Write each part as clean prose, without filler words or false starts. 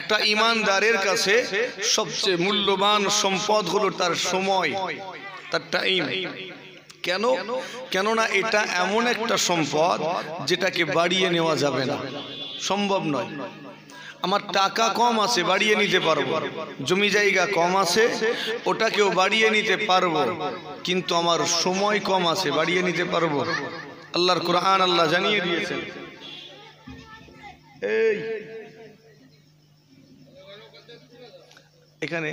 একটা ঈমানদারের কাছে সবচেয়ে মূল্যবান সম্পদ হলো তার সময়, তার টাইম। কেন? কেননা এটা এমন একটা সম্পদ যেটাকে বাড়িয়ে নেওয়া যাবে না, সম্ভব নয়। আমার টাকা কম আছে, বাড়িয়ে নিতে পারবো, জমি জায়গা কম আছে, ওটাকেও বাড়িয়ে নিতে পারবো, কিন্তু আমার সময় কম আছে, বাড়িয়ে নিতে পারবো? আল্লাহর কোরআন আল্লাহ জানিয়ে দিয়েছেন। এই এখানে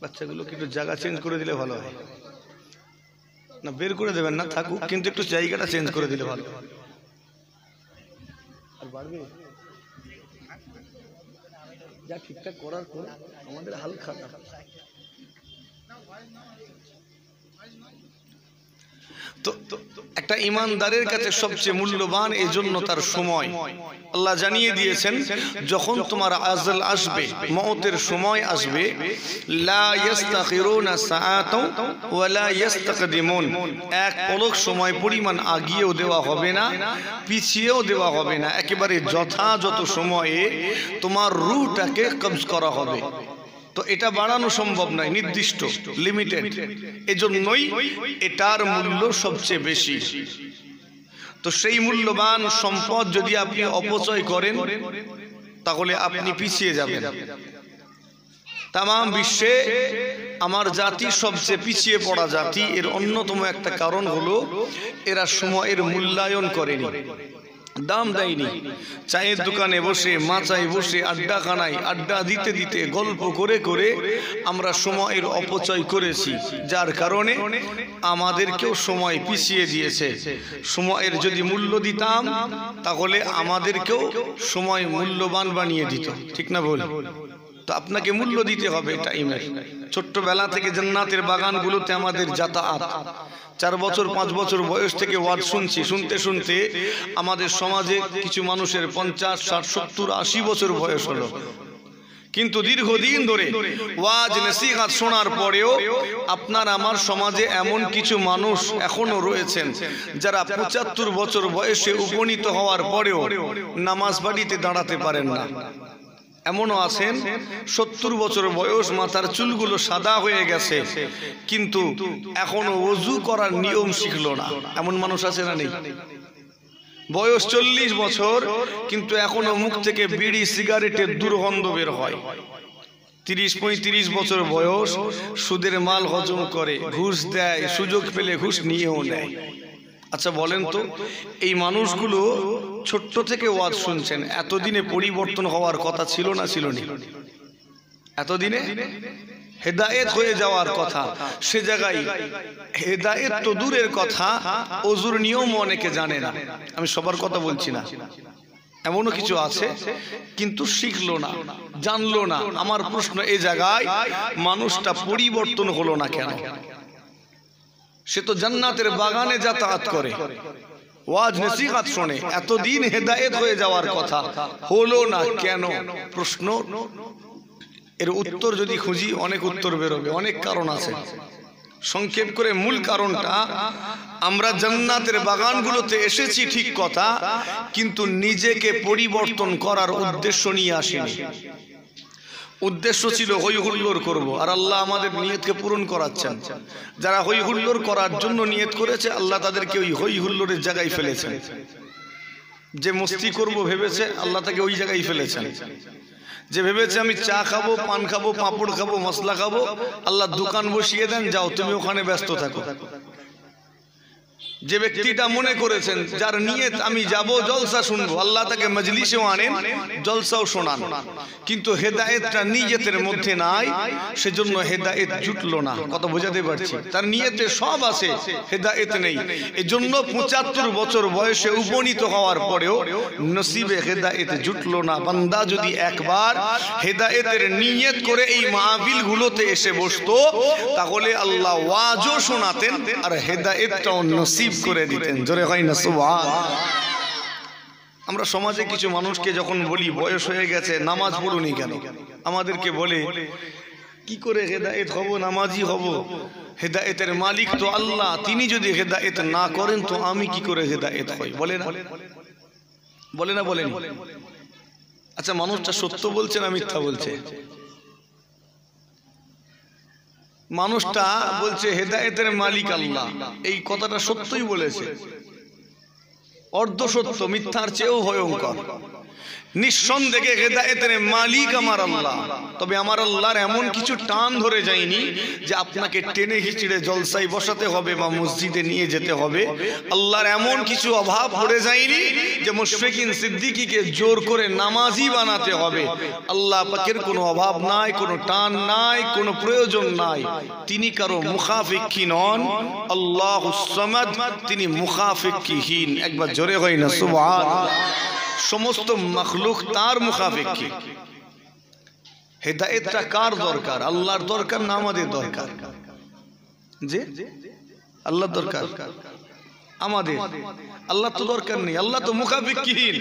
বাচ্চাগুলোকে একটু জায়গা চেঞ্জ করে দিলে ভালো হয়। না বের করে দেবেন না, থাকুক, কিন্তু একটু জায়গাটা চেঞ্জ করে দিলে ভালো। আর বাড়বে যা ঠিকঠাক করার পর আমাদের হাল খাতা। তো একটা ঈমানদারের কাছে সবচেয়ে মূল্যবান এজন্য তার সময়। আল্লাহ জানিয়ে দিয়েছেন যখন তোমার আজল আসবে, মওতের সময় আসবে, লা ইস্তাখিরুনা সাআতাও ওয়া লা ইস্তাকদিমুন, এক পলক সময় পরিমাণ আগিয়েও দেওয়া হবে না, পিছিয়েও দেওয়া হবে না, একেবারে যথাযথ সময়ে তোমার রূহটাকে কবজ করা হবে। তো এটা বাড়ানো সম্ভব নয়, নির্দিষ্ট, লিমিটেড। এজন্যই এটার মূল্য সবচেয়ে বেশি। তো সেই মূল্যবান সম্পদ যদি আপনি অপচয় করেন তাহলে আপনি পিছিয়ে যাবেন। তামাম বিশ্বে আমার জাতি সবচেয়ে পিছিয়ে পড়া জাতি। এর অন্যতম একটা কারণ হলো এরা সময়ের মূল্যায়ন করেনি, দাম দেয়নি। চায়ের দোকানে বসে, মাচায় বসে, আড্ডাখানায় আড্ডা দিতে দিতে, গল্প করে করে আমরা সময়ের অপচয় করেছি, যার কারণে আমাদেরকেও সময় পিছিয়ে দিয়েছে। সময়ের যদি মূল্য দিতাম তাহলে আমাদেরকেও সময় মূল্যবান বানিয়ে দিত, ঠিক না বল? তো আপনাকে মূল্য দিতে হবে টাইমের। ছোট্টবেলা থেকে জান্নাতের বাগানগুলোতে আমাদের যাতায়াত, 4 বছর 5 বছর বয়স থেকে ওয়াজ শুনছি, শুনতে শুনতে আমাদের সমাজে কিছু মানুষের 50, 60, 70, 80 বছর বয়স হলো, কিন্তু দীর্ঘদিন ধরে ওয়াজ নসিহত শোনার পরেও আপনার আমার সমাজে এমন কিছু মানুষ এখনো রয়েছেন যারা 75 বছর বয়সে উপনীত হওয়ার পরেও নামাজ বাড়িতে দাঁড়াতে পারেন না। এমনও আছেন 70 বছর বয়স, মাথার চুলগুলো সাদা হয়ে গেছে, কিন্তু এখনো ওযু করার নিয়ম শিখলো না। এমন মানুষ আছে না নেই? বয়স 40 বছর, কিন্তু এখনো মুখ থেকে বিড়ি সিগারেটের দুর্গন্ধ বের হয়। 30-35 বছর বয়স, সুদের মাল হজম করে, ঘুষ দেয়, সুযোগ পেলে ঘুষ নিয়েও নেয়। আচ্ছা বলেন তো, এই মানুষগুলো ছোট্ট থেকে ওয়াজ শুনছেন, এতদিনে পরিবর্তন হওয়ার কথা ছিল না? ছিল না? এতদিনে হেদায়েত হয়ে যাওয়ার কথা, সে জায়গায় হেদায়েত তো দূরের কথা, ওযুর নিয়ম অনেকে জানে না। আমি সবার কথা বলছি না, এমনও কিছু আছে কিন্তু শিখলো না, জানলো না। আমার প্রশ্ন এই জায়গায়, মানুষটা পরিবর্তন হলো না কেন? সে তো জান্নাতের বাগানে যাতায়াত করে, ওয়াজ নসিহত শোনে, এতদিন হেদায়েত হয়ে যাওয়ার কথা, হলো না কেন? প্রশ্ন, এর উত্তর যদি খুঁজি অনেক উত্তর বেরোবে, অনেক কারণ আছে। সংক্ষেপ করে মূল কারণটা, আমরা জান্নাতের বাগানগুলোতে এসেছি ঠিক কথা, কিন্তু নিজেকে পরিবর্তন করার উদ্দেশ্য নিয়ে আসিনি। উদ্দেশ্য ছিল হই হুল্লোড় করব, আর আল্লাহ আমাদের নিয়তকে পূরণ করাচ্ছেন। যারা হই হুল্লোড় করার জন্য নিয়ত করেছে, আল্লাহ তাদেরকে ওই হই হুল্লোড়ের জায়গায় ফেলেছেন। যে মস্তি করব ভেবেছে, আল্লাহ তাকে ওই জায়গায় ফেলেছেন। যে ভেবেছে আমি চা খাবো, পান খাবো, পাঁপড় খাবো, মশলা খাবো, আল্লাহ দোকান বসিয়ে দেন, যাও তুমি ওখানে ব্যস্ত থাকো। যে ব্যক্তিটা মনে করেছেন, যার নিয়ত আমি যাব জলসা শুনবো, আল্লাহ তাকে মজলিসেও আনেন, জলসাও শোনান, কিন্তু হেদায়েতটা নিয়তের মধ্যে নাই, সেজন্য হেদায়েত জুটলো না। কত বোঝাতে পারছি? তার নিয়তে সব আছে, হেদায়েত নেই। এজন্য 75 বছর বয়সে উপনীত হওয়ার পরেও নসিবে হেদায়েত জুটলো না। বান্দা যদি একবার হেদায়েতের নিয়ত করে এই মাহফিলগুলোতে এসে বসতো, তাহলে আল্লাহ ওয়াজও শোনাতেন আর হেদায়েতটাও নসিব করে দিতেন। জোরে হয় না সুবহানাল্লাহ। আমরা সমাজে কিছু মানুষকে যখন বলি বয়স হয়ে গেছে, নামাজ পড়ুনি কেন, আমাদেরকে বলে কি করে হেদায়েত হব, নামাজি হব? হেদায়েতের মালিক তো আল্লাহ, তিনি যদি হেদায়েত না করেন তো আমি কি করে হেদায়েত হই? বলে না, বলে না, বলেন? আচ্ছা, মানুষটা সত্য বলছে না মিথ্যা বলছে? মানুষটা বলছে হেদায়েতের মালিক আল্লাহ, এই কথাটা সত্যই বলেছে, অর্ধ সত্য, মিথ্যার চেয়েও ভয়ঙ্কর। নিঃসন্দেহে হেদায়েতের মালিক আমার আল্লাহ, তবে আমার আল্লাহর এমন কিছু টান ধরে যায়নি যে আপনাকে টেনে হিচড়ে জলসায় বসাতে হবে বা মসজিদে নিয়ে যেতে হবে। আল্লাহর এমন কিছু অভাব পড়ে যায়নি যে মুশফিকিন সিদ্দিকীকে জোর করে নামাজি বানাতে হবে। আল্লাহ পাকের কোনো অভাব নাই, কোনো টান নাই, কোনো প্রয়োজন নাই। তিনি কারো মুখাফিকি নন, আল্লাহুস সামাদ, তিনি মুখাফিকিহীন। একবার জোরে হয় না সুবহানাল্লাহ। সমস্ত মখলুক তার মুখাফিকি। হেদায়েতটা কার দরকার? আল্লাহর দরকার না আমাদের দরকার? জি, আল্লাহর দরকার। আমাদের আল্লাহ তো দরকার নেই, আল্লাহ তো মুখাফিকিহীন।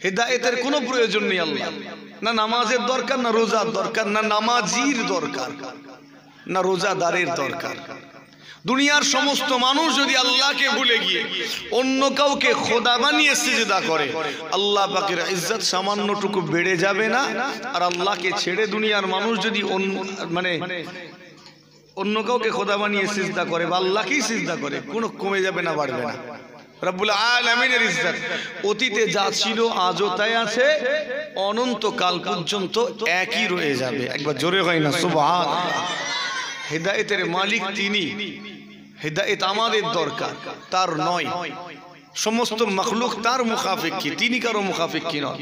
হেদায়েতের কোনো প্রয়োজন নেই আল্লাহ। না নামাজের দরকার, না রোজার দরকার, না নামাজির দরকার, না রোজাদারের দরকার। দুনিয়ার সমস্ত মানুষ যদি আল্লাহকে ভুলে গিয়ে অন্য কাউকে খোদা বানিয়ে সিজদা করে, আল্লাহ পাকের ইজ্জত সামান্যটুকু বেড়ে যাবে না? আর আল্লাহকে ছেড়ে দুনিয়ার মানুষ যদি অন্য কাউকে খোদা বানিয়ে সিজদা করে বা আল্লাহকেই সিজদা করে, কোনো কমে যাবে না, বাড়বে না। রব্বুল আলামিনের ইজ্জত অতীতে যা ছিল আজও তাই আছে, অনন্তকাল পর্যন্ত একই রয়ে যাবে। একবার জোরে হয় না সুবহানাল্লাহ। হেদায়েতের মালিক তিনি। হেদায়েত আমাদের দরকার, তার নয়। সমস্ত মখলুক তার মুখাফিকি, তিনি কারো মুখাফিকি নয়।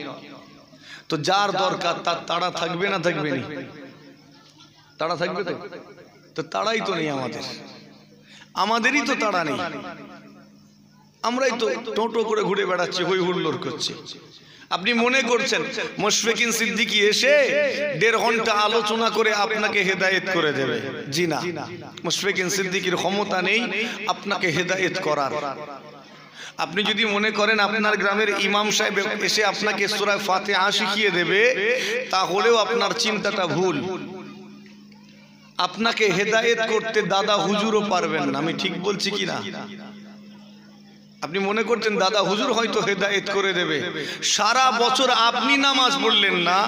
তো যার দরকার তার তাড়া থাকবে না থাকবে না? তাড়া থাকবে তো? তো তাড়াই তো নেই আমাদের, আমাদেরই তো তাড়া নেই। আমরাই তো টোটো করে ঘুরে বেড়াচ্ছি, হই হুল্লোড় করছি। আপনি মনে করছেন মুশফিকিন সিদ্দিকী এসে 1.5 ঘন্টা আলোচনা করে আপনাকে হেদায়েত করে দেবে? জি না, মুশফিকিন সিদ্দিকীর ক্ষমতা নেই আপনাকে হেদায়েত করার। আপনি যদি মনে করেন আপনার গ্রামের ইমাম সাহেব এসে আপনাকে সূরা ফাতিহা শিখিয়ে দেবে, তাহলেও আপনার চিন্তাটা ভুল। আপনাকে হেদায়েত করতে দাদা হুজুরও পারবেন না। আমি ঠিক বলছি কি না? আপনি মনে করছেন দাদা হুজুর হয়তো হেদায়েত করে দেবে। সারা বছর আপনি নামাজ পড়লেন না,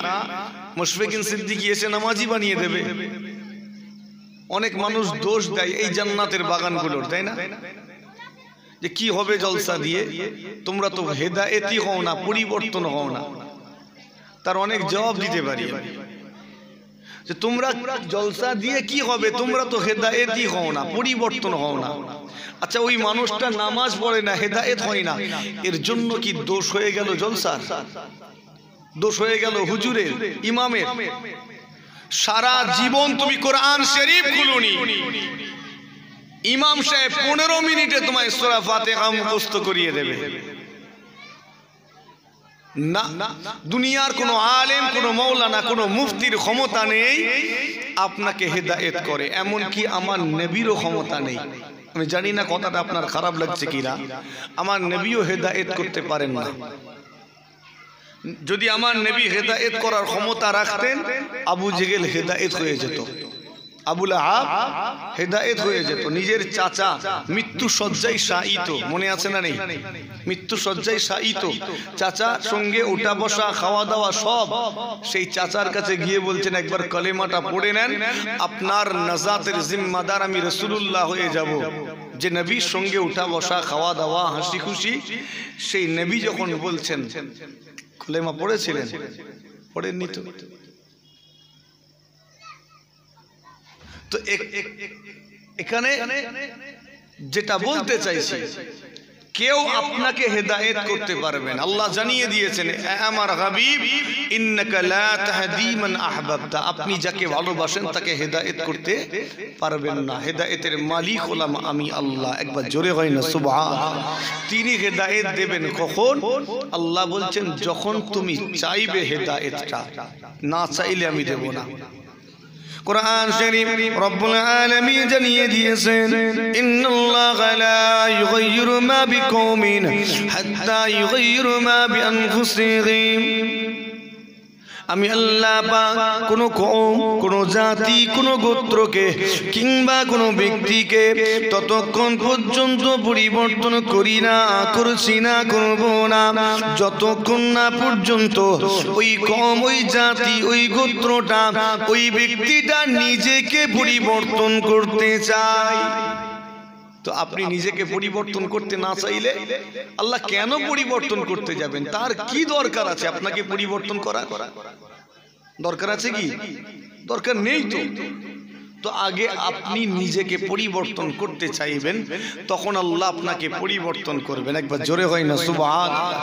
মুশফিকিন সিদ্দিকী এসে নামাজি বানিয়ে দেবে। অনেক মানুষ দোষ দেয় এই জান্নাতের বাগানগুলোর, তাই না? যে কি হবে জলসা দিয়ে, তোমরা তো হেদায়েতই হও না, পরিবর্তন হও না। তার অনেক জবাব দিতে পারি যে তোমরা জলসা দিয়ে কি হবে, তোমরা তো হেদায়েতই হও না, পরিবর্তন হও না। আচ্ছা, ওই মানুষটা নামাজ পড়ে না, হেদায়েত হয় না, এর জন্য কি দোষ হয়ে গেল জলসার? দোষ হয়ে গেল হুজুরের, ইমামের? সারা জীবন তুমি কোরআন শরীফ খুলুনি, ইমাম সাহেব 15 মিনিটে তোমায় সূরা ফাতিহা মুখস্থ করিয়ে দেবে না? দুনিয়ার কোনো আলেম, কোনো মৌলানা, কোনো মুফতির ক্ষমতা নেই আপনাকে হেদায়েত করে। এমনকি আমার নবীরও ক্ষমতা নেই। আমি জানি না কথাটা আপনার খারাপ লাগছে কিনা, আমার নবীও হেদায়েত করতে পারেন না। যদি আমার নবী হেদায়েত করার ক্ষমতা রাখতেন, আবু জেহেল হেদায়েত হয়ে যেত, আবু লাহাব হেদায়েত হয়ে যেত। নিজের চাচা মৃত্যু সজ্জায় শায়িত, মনে আছে না নেই? মৃত্যু সজ্জায় শায়িত, চাচার সঙ্গে ওঠা বসা, খাওয়া দাওয়া সব। সেই চাচার কাছে গিয়ে বলছেন একবার কলেমাটা পড়ে নেন, আপনার নাজাতের জিম্মাদার আমি রাসূলুল্লাহ হয়ে যাব। যে নবীর সঙ্গে ওঠা বসা, খাওয়া দাওয়া, হাসি খুশি, সেই নবী যখন বলছেন, কলেমা পড়েছিলেন? পড়েননি তো? তো এখানে যেটা বলতে চাইছি, কেউ আপনাকে হেদায়েত করতে পারবে না। আল্লাহ জানিয়ে দিয়েছেন, আমার হাবিব ইন্নাকা লা তাহদি মান আহবাবতা, আপনি যাকে ভালোবাসেন তাকে হেদায়েত করতে পারবেন না। হেদায়েতের মালিক হলাম আমি আল্লাহ। একবার জোরে হয় না সুবহানাল্লাহ। তিনি হেদায়েত দেবেন কখন? আল্লাহ বলছেন যখন তুমি চাইবে হেদায়েতটা, না চাইলে আমি দেব না। কুরআন শরীফ রব্বুল আলামিন জানিয়ে দিয়েছেন, ইন্নাল্লাহা লা ইউগাইয়িরু মা বিকওমিন হাত্তা ইউগাইয়িরু মা বিআনফুসিহিম। আমি আল্লাহ পাক কোনো কওম, কোনো জাতি, কোনো গোত্রকে কিংবা কোনো ব্যক্তিকে ততক্ষণ পর্যন্ত পরিবর্তন করি না, করছি না, করব না যতক্ষণ না পর্যন্ত ওই কওম, ওই জাতি, ওই গোত্রটা, ওই ব্যক্তিটা নিজেকে পরিবর্তন করতে চায়। তো আপনি নিজেকে পরিবর্তন করতে না চাইলে আল্লাহ কেন পরিবর্তন করতে যাবেন? তার কি দরকার আছে আপনাকে পরিবর্তন করা? দরকার আছে কি? দরকার নেই তো। তো আগে আপনি নিজেকে পরিবর্তন করতে চাইবেন, তখন আল্লাহ আপনাকে পরিবর্তন করবেন। একবার জোরে হয় না সুবহানাল্লাহ।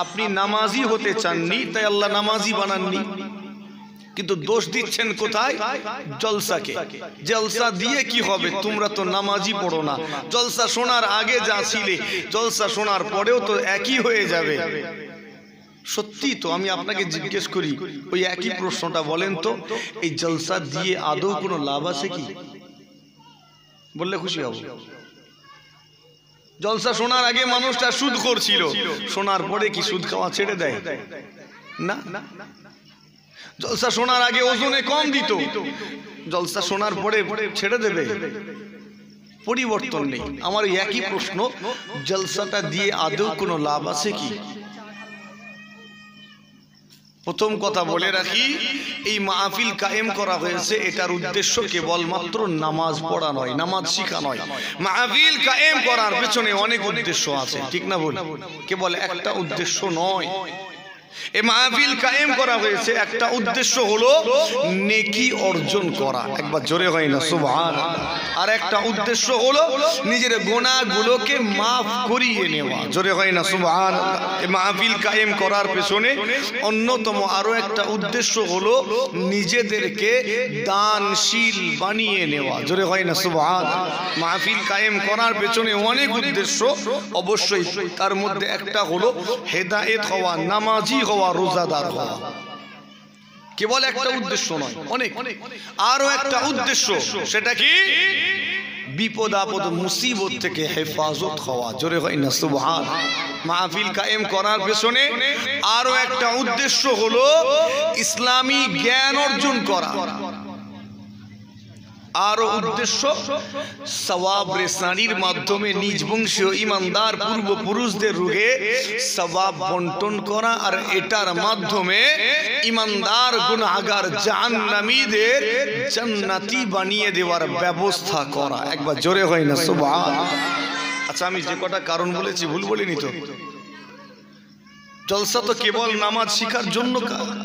আপনি নামাজি হতে চাননি, তাই আল্লাহ নামাজি বানাননি, কিন্তু দোষ দিচ্ছেন কোথায়? জলসাকে। জলসা দিয়ে কি হবে? তোমরা তো নামাজি পড়ো না। জলসা শোনার আগে যা ছিলে, জলসা শোনার পরেও তো একই হয়ে যাবে। সত্যি তো। আমি আপনাকে জিজ্ঞেস করি, ওই একই প্রশ্নটা বলেন তো, এই জলসা দিয়ে আদৌ কোনো লাভ আছে কি? বললে খুশি হব। জলসা শোনার আগে মানুষটা সুদ করছিল, শোনার পরে কি সুদ খাওয়া ছেড়ে দেয়? না। জলসা শোনার আগে ওজনে কম দিত, জলসা শোনার পরে ছেড়ে দেবে? পরিবর্তন নেই। আমার একই প্রশ্ন, জলসাটা দিয়ে আদৌ কোনো লাভ আছে কি? প্রথম কথা বলে রাখি, এই মাহফিল কায়েম করা হয়েছে, এটার উদ্দেশ্য কেবলমাত্র নামাজ পড়া নয়, নামাজ শিখা নয়। মাহফিল কায়েম করার পেছনে অনেক উদ্দেশ্য আছে, ঠিক না বল? কেবল একটা উদ্দেশ্য নয়। এই মাহফিল কায়েম করা হয়েছে, একটা উদ্দেশ্য হলো নেকি অর্জন করা। একবার জোরে হয় না সুবহানাল্লাহ। আর একটা উদ্দেশ্য হলো নিজের গুনাহগুলোকে মাফ করিয়ে নেওয়া। জোরে হয় না সুবহানাল্লাহ। এই মাহফিল কায়েম করার পেছনে অন্যতম আরো একটা উদ্দেশ্য হলো নিজেদেরকে দানশীল বানিয়ে নেওয়া। জোরে হয় না সুবহানাল্লাহ। মাহফিল কায়েম করার পেছনে অনেক উদ্দেশ্য, অবশ্যই তার মধ্যে একটা হলো হেদায়েত হওয়া, নামাজি হওয়া, রোজাদার হওয়া। কেবল একটা উদ্দেশ্য নয়, অনেক। আরো একটা উদ্দেশ্য, সেটা কি? বিপদ আপদ মুসিবত থেকে হেফাজত হওয়া। জোরে হয় না সুবহানাল্লাহ। মাহফিল কায়েম করার পেছনে আরো একটা উদ্দেশ্য হলো ইসলামী জ্ঞান অর্জন করা। আরো উদ্দেশ্য সওয়াব রেসানির মাধ্যমে নিজ বংশীয় ইমানদার পূর্বপুরুষদের রূহে সওয়াব বন্টন করা, আর এটার মাধ্যমে ইমানদার গুনাহগার জাহান্নামীদের জান্নাতি বানিয়ে দেওয়ার ব্যবস্থা করা। একবার জোরে হয় না সুবহানাল্লাহ। আচ্ছা, আমি যে কটা কারণ বলেছি ভুল বলিনি তো? জলসা তো কেবল নামাজ শিখার জন্য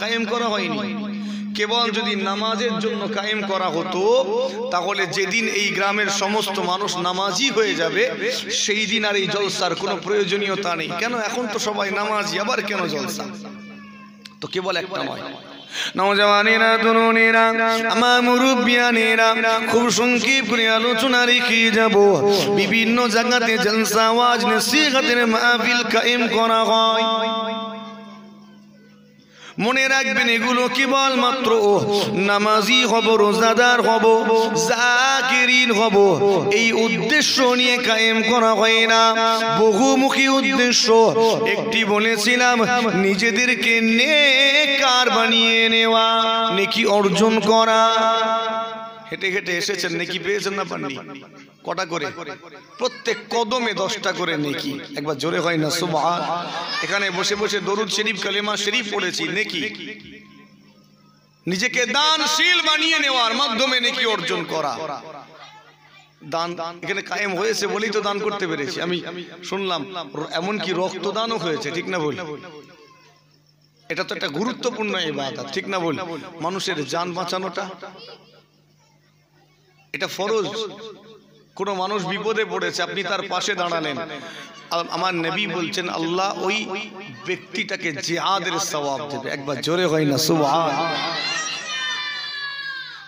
কায়েম করা হয়নি। কেবল যদি নামাজের জন্য কায়েম করা হতো, তাহলে যেদিন এই গ্রামের সমস্ত মানুষ নামাজি হয়ে যাবে, সেই দিন আর এই জলসার কোনো প্রয়োজনীয়তা নেই। কেন? এখন তো সবাই নামাজি, আবার কেন জলসা? তো কেবল একটা নয়। নওজওয়ানেরা, তরুণেরা, আমার মুরব্বিয়ানেরা, খুব সংক্ষেপ করে আলোচনা রেখে যাব। বিভিন্ন জায়গাতে জলসা, ওয়াজ, নসিহতের মাহফিল কায়েম করা হয়। মনে রাখবেন, এগুলো কেবল মাত্র নামাজি হব, রোজাদার হব, জাকিরিন হব, এই উদ্দেশ্য নিয়ে কায়েম করা হয় না। বহুমুখী উদ্দেশ্য। একটি বলেছিলাম, নিজেদেরকে নেককার বানিয়ে নেওয়া, নেকি অর্জন করা। হেঁটে হেঁটে এসেছেন, নেকি পেয়েছেন না পাননি? কটা করে? প্রত্যেক কদমে 10টা করে নেকি। একবার জোরে হয় না সুবহানাল্লাহ। এখানে বসে বসে দরুদ শরীফ, কালেমা শরীফ পড়েছি, নেকি। নিজেকে দানশীল বানিয়ে নেওয়ার মাধ্যমে নেকি অর্জন করা। দান এখানে কায়েম হয়েছে বলেই তো দান করতে পেরেছি। আমি শুনলাম এমনকি রক্তদানও হয়েছে, ঠিক না বল? এটা তো একটা গুরুত্বপূর্ণ ইবাদত, ঠিক না বল? মানুষের জান বাঁচানোটা এটা ফরজ। কোনো মানুষ বিপদে পড়েছে, আপনি তার পাশে দাঁড়ালেন, আমার নবী বলছেন আল্লাহ ওই ব্যক্তিটাকে জিহাদের সওয়াব দেবে। একবার জোরে হয় না সুবহানাল্লাহ।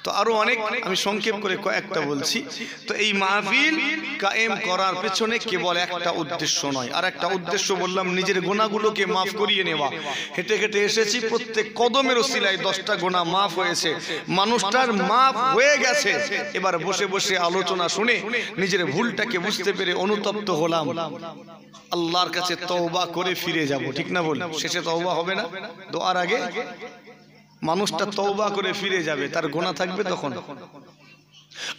তো আরো অনেক, আমি সংক্ষেপ করে কয়েকটা বলছি। তো এই মাহফিল কায়েম করার পেছনে কেবল একটা উদ্দেশ্য নয়, আর একটা উদ্দেশ্য বললাম নিজের গুনাহগুলোকে মাফ করিয়ে নেওয়া। হেঁটে হেঁটে এসেছি, প্রত্যেক কদমের ওসিলায় 10টা গুনাহ মাফ হয়েছে, মানুষটার মাফ হয়ে গেছে। এবার বসে বসে আলোচনা শুনে নিজের ভুলটাকে বুঝতে পেরে অনুতপ্ত হলাম, আল্লাহর কাছে তওবা করে ফিরে যাব, ঠিক না বল? শেষে তওবা হবে না? দোয়ার আগে মানুষটা তওবা করে ফিরে যাবে, তার গুনাহ থাকবে তখন।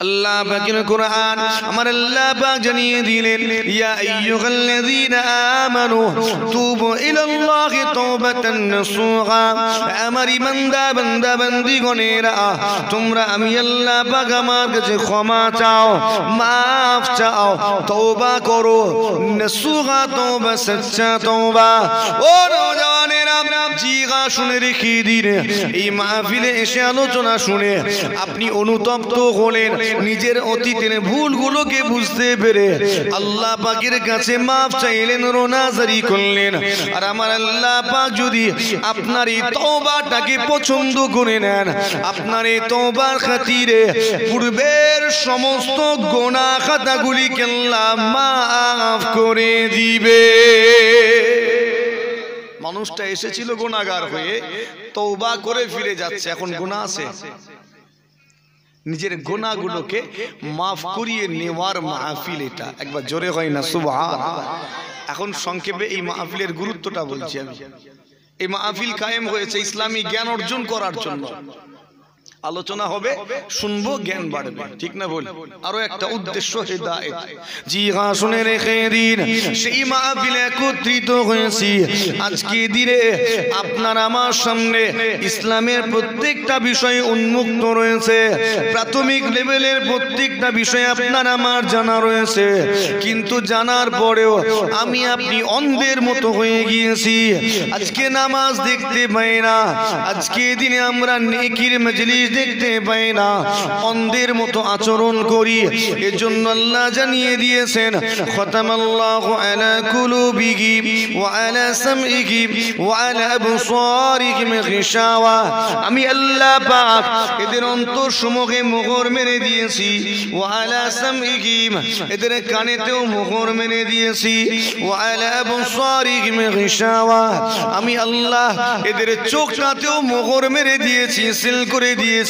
আল্লাহ পাকের কোরআন আমার আল্লাহ পাক জানিয়ে দিলেন, ইয়া আইয়ুহাল্লাযীনা আমানু তুবু ইলাল্লাহি তাওবাতান নাসুহা। আমার ইমানদার বান্দা বান্দীগণেরা, তোমরা আমি আল্লাহ পাক আমার কাছে ক্ষমা চাও, মাফ চাও, তওবা করো, নাসুহা তওবা, সচ্চা তওবা। ও নওজওয়ানেরা, জিগা শুনে রেখে দিন, এই মাহফিলে এসে আলোচনা শুনে আপনি অনুতপ্ত হলেন, নিজের অতীতের ভুলগুলোকে বুঝতে পেরে আল্লাহ পাকের কাছে মাফ চাইলেন, রোনাজারি করলেন। আর আমার আল্লাহ পাক যদি আপনার এই তওবাটাকে পছন্দ করে নেন, আপনার এই তওবার খাতিরে পূর্বের সমস্ত গুনাহ খাতাগুলিকে আল্লাহ মাফ করে দিবে। মানুষটা এসেছিল গুনাহগার হয়ে, তওবা করে ফিরে যাচ্ছে, এখন গুনাহ আছে। নিজের গুনাহগুলোকে মাফ করিয়ে নেওয়ার মাহফিল এটা, একবার জোরে হয় না সুবহানাল্লাহ। এখন সংক্ষেপে এই মাহফিলের গুরুত্বটা বলছি আমি। এই মাহফিল কায়েম হয়েছে ইসলামী জ্ঞান অর্জন করার জন্য। আলোচনা হবে, শুনবো, জ্ঞান বাড়বে, ঠিক না বল? আরো একটা উদ্দেশ্য হিদায়াত। জি হ্যাঁ, শুনে রেখে দিন, সেই মাহফিলে একত্রিত হয়েছি আজকে দিনে আপনার আমার সামনে ইসলামের প্রত্যেকটা বিষয় উন্মুক্ত রয়েছে, প্রাথমিক লেভেলের প্রত্যেকটা বিষয় আপনার আমার জানা রয়েছে, কিন্তু জানার পরেও আমি আপনি অন্ধের মতো হয়ে গিয়েছি। আজকে নামাজ দেখতে পাই না, আজকে দিনে আমরা নেকির মজলিস দেখতে পাই না, অন্ধের মতো আচরণ করি। এজন্য আল্লাহ জানিয়ে দিয়েছেন, খতামাল্লাহু আলা কুলুবিহিম ওয়া আলা সামইহিম ওয়া আলা আবসারিহিম গিশাওয়া। আমি আল্লাহ পাক এদের অন্তরসমূহে মোহর মেরে দিয়েছি, ওয়া আলা সামইহিম, এদের কানেতেও মোহর মেরে দিয়েছি, ওয়া আলা আবসারিহিম গিশাওয়া। আমি আল্লাহ এদের চোখটাতেও মোহর মেরে দিয়েছি, সিল করে দিয়েছি।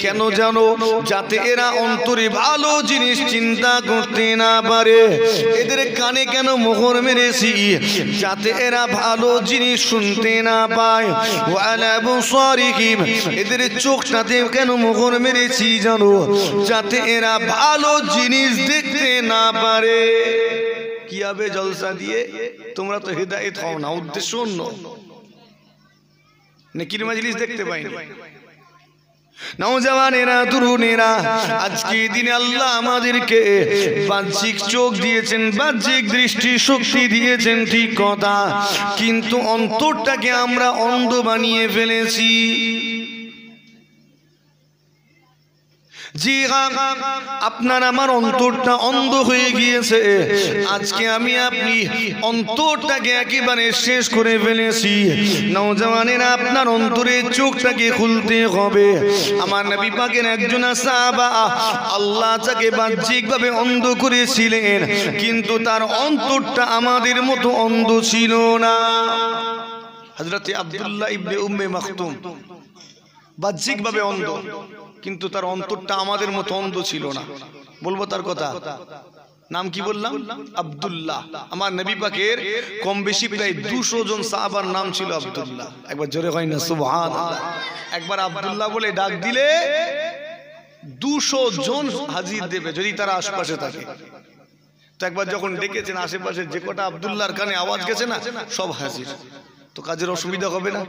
কেন জানো? যাতে এরা অন্তরে ভালো জিনিস চিন্তা করতে না পারে। এদের কানে কেন মোহর মেরেছি? যাতে এরা ভালো জিনিস শুনতে না পায়। ওয়ালা বুসারিহিম, এদের চোখটাতে কেন মোহর মেরেছি জানো? যাতে এরা ভালো জিনিস দেখতে না পারে। কি হবে জলসা দিয়ে? তোমরা তো হিদায়াত হও না, উদ্দেশ্য অন্য। নেকির মজলিস দেখতে পাই না। নওজওয়ানেরা, তরুণেরা, আজকে দিনে আল্লাহ আমাদেরকে বাহ্যিক চোখ দিয়েছেন, বাহ্যিক দৃষ্টি শক্তি দিয়েছেন, ঠিক কথা, কিন্তু অন্তরটাকে আমরা অন্ধ বানিয়ে ফেলেছি। জি হ্যাঁ, আপনার আমার অন্তরটা অন্ধ হয়ে গিয়েছে। আজকে আমি আপনি অন্তরটাকে একেবারে শেষ করে ফেলেছি। নওজওয়ানেরা, আপনার অন্তরের চোখটাকে খুলতে হবে। আমার নবী পাকের একজন সাহাবা, আল্লাহ তাকে বাহ্যিকভাবে অন্ধ করেছিলেন, কিন্তু তার অন্তরটা আমাদের মতো অন্ধ ছিল না। হযরত আব্দুল্লাহ ইবনে উম্মে মাকতুম বাহ্যিকভাবে অন্ধ, কিন্তু তার অন্তরটা আমাদের মতো অন্ধ ছিল না। বলবো তার কথা? নাম কি বললাম? আব্দুল্লাহ। আমার নবী পাকের কম বেশি প্রায় 200 জন সাহাবার নাম ছিল আব্দুল্লাহ। একবার জোরে হয় না সুবহানাল্লাহ? একবার আব্দুল্লাহ বলে ডাক দিলে 200 জন হাজির দেবে, যদি তারা আশেপাশে থাকে। তো একবার যখন ডেকেছেন, আশেপাশে যে কটা আব্দুল্লাহর কানে আওয়াজ গেছে না, সব হাজির। তো কাজের অসুবিধা হবে না?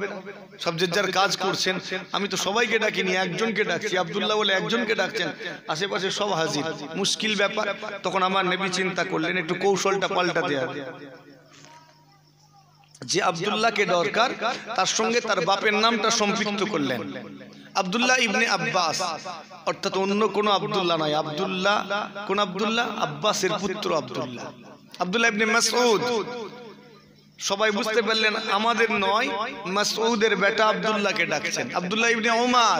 সব যে যার কাজ করছেন, আমি তো সবাইকে ডাকিনি, একজনকে ডাকছি। আব্দুল্লাহ বলে একজনকে ডাকছেন, আশেপাশে সব হাজির, মুশকিল ব্যাপার। তখন আমার নবী চিন্তা করলেন একটু কৌশলটা পাল্টাতে হবে। যে আব্দুল্লাহকে দরকার, তার সঙ্গে তার বাপের নামটা সম্পৃক্ত করলেন, আব্দুল্লাহ ইবনে আব্বাস, অর্থাৎ অন্য কোনো আব্দুল্লাহ নয়। আব্দুল্লাহ কোন আব্দুল্লাহ? আব্বাসের পুত্র আব্দুল্লাহ, আব্দুল্লাহ ইবনে মাসউদ। সবাই বুঝতে পারলেন আমাদের নয়, মাসউদের বেটা আব্দুল্লাহকে ডাকছেন। আব্দুল্লাহ ইবনে উমার,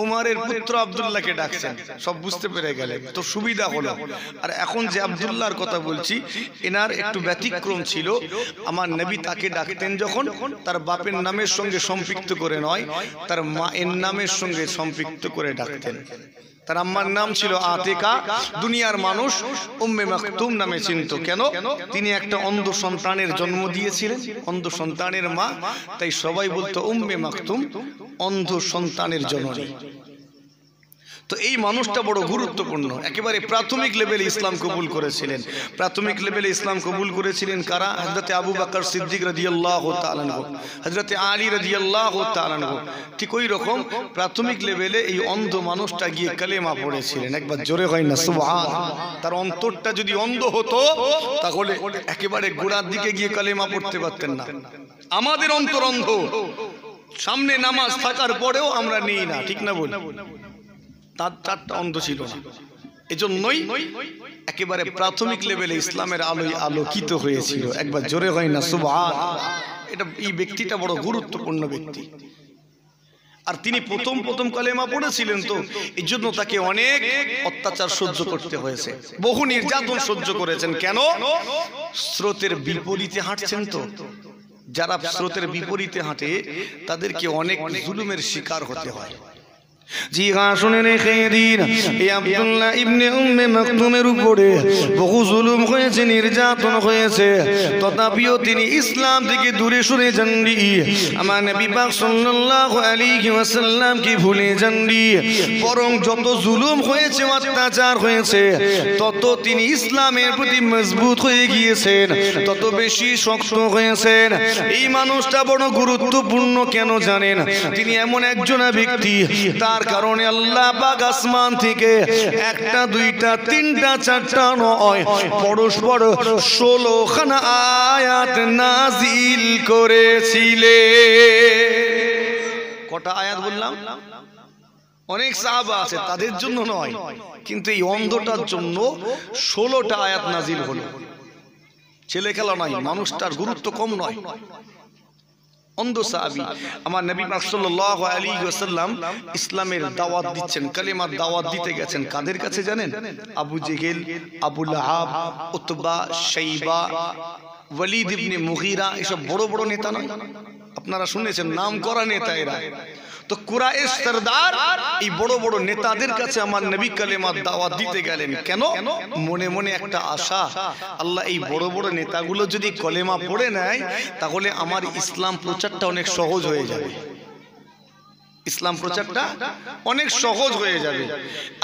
উমারের পুত্র আব্দুল্লাহকে ডাকছেন। সব বুঝতে পেরে গেলেন, তো সুবিধা হলো। আর এখন যে আব্দুল্লাহর কথা বলছি, এনার একটু ব্যতিক্রম ছিল। আমার নবী তাকে ডাকতেন যখন, তার বাপের নামের সঙ্গে সম্পৃক্ত করে নয়, তার মায়ের নামের সঙ্গে সম্পৃক্ত করে ডাকতেন। তার আম্মার নাম ছিল আতিকা। দুনিয়ার মানুষ উম্মে মাকতুম নামে চিনত। কেন? তিনি একটা অন্ধ সন্তানের জন্ম দিয়েছিলেন, অন্ধ সন্তানের মা, তাই সবাই বলতো উম্মে মাকতুম, অন্ধ সন্তানের জননী। তো এই মানুষটা বড় গুরুত্বপূর্ণ, একেবারে প্রাথমিক লেভেলে ইসলাম কবুল করেছিলেন। প্রাথমিক লেভেলে ইসলাম কবুল করেছিলেন কারা? হযরতে আবু বকর সিদ্দিক রাদিয়াল্লাহু তাআলা আনহু, হযরতে আলী রাদিয়াল্লাহু তাআলা আনহু। ঠিক ওই রকম প্রাথমিক লেভেলে এই অন্ধ মানুষটা গিয়ে কালেমা পড়েছিলেন। একবার জোরে হয় না সুবহানাল্লাহ। তার অন্তরটা যদি অন্ধ হতো তাহলে একেবারে গোড়ার দিকে গিয়ে কালেমা পড়তে পারতেন না। আমাদের অন্তর অন্ধ, সামনে নামাজ থাকার পরেও আমরা নেই না, ঠিক না বলি? তার চারটা অন্ধ ছিল না, এজন্যই একেবারে প্রাথমিক লেভেলে ইসলামের আলোয় আলোকিত হয়েছিল। একবার জোরে হয় না সুবহানাল্লাহ। এটা এই ব্যক্তিটা বড় গুরুত্বপূর্ণ ব্যক্তি। আর তিনি প্রথম কালেমা পড়েছিলেন, তো এই জন্য তাকে অনেক অত্যাচার সহ্য করতে হয়েছে, বহু নির্যাতন সহ্য করেছেন। কেন? স্রোতের বিপরীতে হাঁটছেন। তো যারা স্রোতের বিপরীতে হাঁটে তাদেরকে অনেক জুলুমের শিকার হতে হয়। জি হ্যাঁ, শুনে রেখে দিন, এই আব্দুল্লাহ ইবনে উম্মে মাকতুমের উপরে বহু জুলুম হয়েছে, নির্যাতন হয়েছে, তথাপিও তিনি ইসলাম থেকে দূরে সরে যাননি। আমার নবী পাক সাল্লাল্লাহু আলাইহি ওয়াসাল্লাম কি ভুলে যাননি, বরং যত জুলুম হয়েছে, অত্যাচার হয়েছে, তত তিনি ইসলামের প্রতি মজবুত হয়ে গিয়েছেন, তত বেশি শক্ত হয়েছেন। এই মানুষটা বড় গুরুত্বপূর্ণ কেন জানেন? তিনি এমন একজন ব্যক্তি, তার কারণে আল্লাহ পাক আসমান থেকে একটা, দুইটা, তিনটা, চারটা নয়, পরস্পর 16 খানা আয়াত নাজিল করেছিলেন। কটা আয়াত বললাম? অনেক সাহাবা আছে, তাদের জন্য নয়, কিন্তু এই অন্ধটার জন্য 16টা আয়াত নাজিল হলো। ছেলে খেলা নয়, মানুষটার গুরুত্ব কম নয়। অন্ধ সাহাবী, আমার নবী পাক সাল্লাল্লাহু আলাইহি ওয়াসাল্লাম ইসলামের দাওয়াত দিচ্ছেন, কালেমার দাওয়াত দিতে গেছেন। কাদের কাছে জানেন? আবু জেহেল, আবু লাহাব, উতবা, শাইবা, ওয়ালিদ ইবনে মুগীরা, এসব বড় বড় নেতা নয়? আপনারা শুনেছেন, নাম করা নেতা এরা। তো কুরাইশ সরদার এই বড় বড় নেতাদের কাছে আমার নবী কালেমার দাওয়াত দিতে গেলেন। কেন? মনে মনে একটা আশা, আল্লাহ এই বড় বড় নেতাগুলো যদি কলেমা পড়ে নেয় তাহলে আমার ইসলাম প্রচারটা অনেক সহজ হয়ে যাবে, ইসলাম প্রচারটা অনেক সহজ হয়ে যাবে।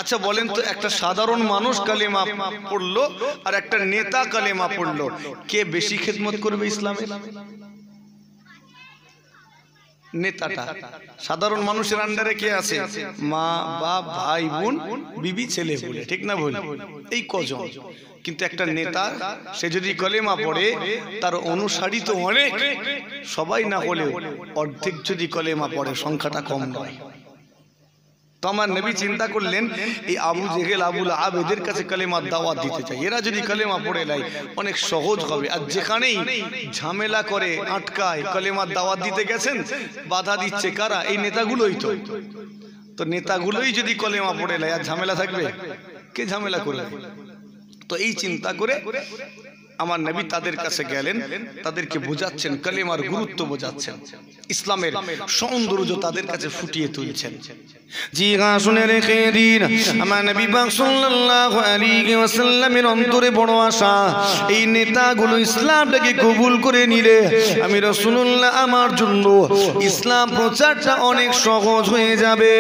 আচ্ছা বলেন তো, একটা সাধারণ মানুষ কালেমা পড়লো আর একটা নেতা কালেমা পড়লো, কে বেশি খেদমত করবে ইসলামের? নেতাটা। সাধারণ মানুষের আন্ডারে কে আছে? মা, বাপ, ভাই, বোন, বিবি, ছেলে বলে, ঠিক না বলি? এই কজন। কিন্তু একটা নেতা, সে যদি কলেমা পড়ে, তার অনুসারী তো অনেক, সবাই না হলেও অর্ধেক যদি কলেমা পড়ে, সংখ্যাটা কম নয়। তো আমার নবী চিন্তা করলেন, এই আবু জেহেল, আবু লাহাব, এদের কাছে কালেমার দাওয়াত দিতে চাই, এরা যদি কালেমা পড়ে নেয় অনেক সহজ হবে। আর যেখানেই ঝামেলা করে, আটকায়, কালেমার দাওয়াত দিতে গেছেন, বাধা দিচ্ছে কারা? এই নেতাগুলোই। তো নেতাগুলোই যদি কলেমা পড়ে নেয়, আর ঝামেলা থাকবে? কে ঝামেলা করবে? তো এই চিন্তা করে আমার নবী তাদের কাছে গেলেন, তাদেরকে বোঝাচ্ছেন, কালেমার গুরুত্ব বোঝাচ্ছেন, ইসলামের সৌন্দর্য তাদের কাছে ফুটিয়ে তুলছেন। জি হ্যাঁ, শুনে রেখে দিন, আমার নবী পাক সাল্লাল্লাহু আলাইহি ওয়াসাল্লামের অন্তরে বড় আশা, এই নেতাগুলো ইসলামটাকে কবুল করে নিলে আমি রাসূলুল্লাহ আমার জন্য ইসলাম প্রচারটা অনেক সহজ হয়ে যাবে।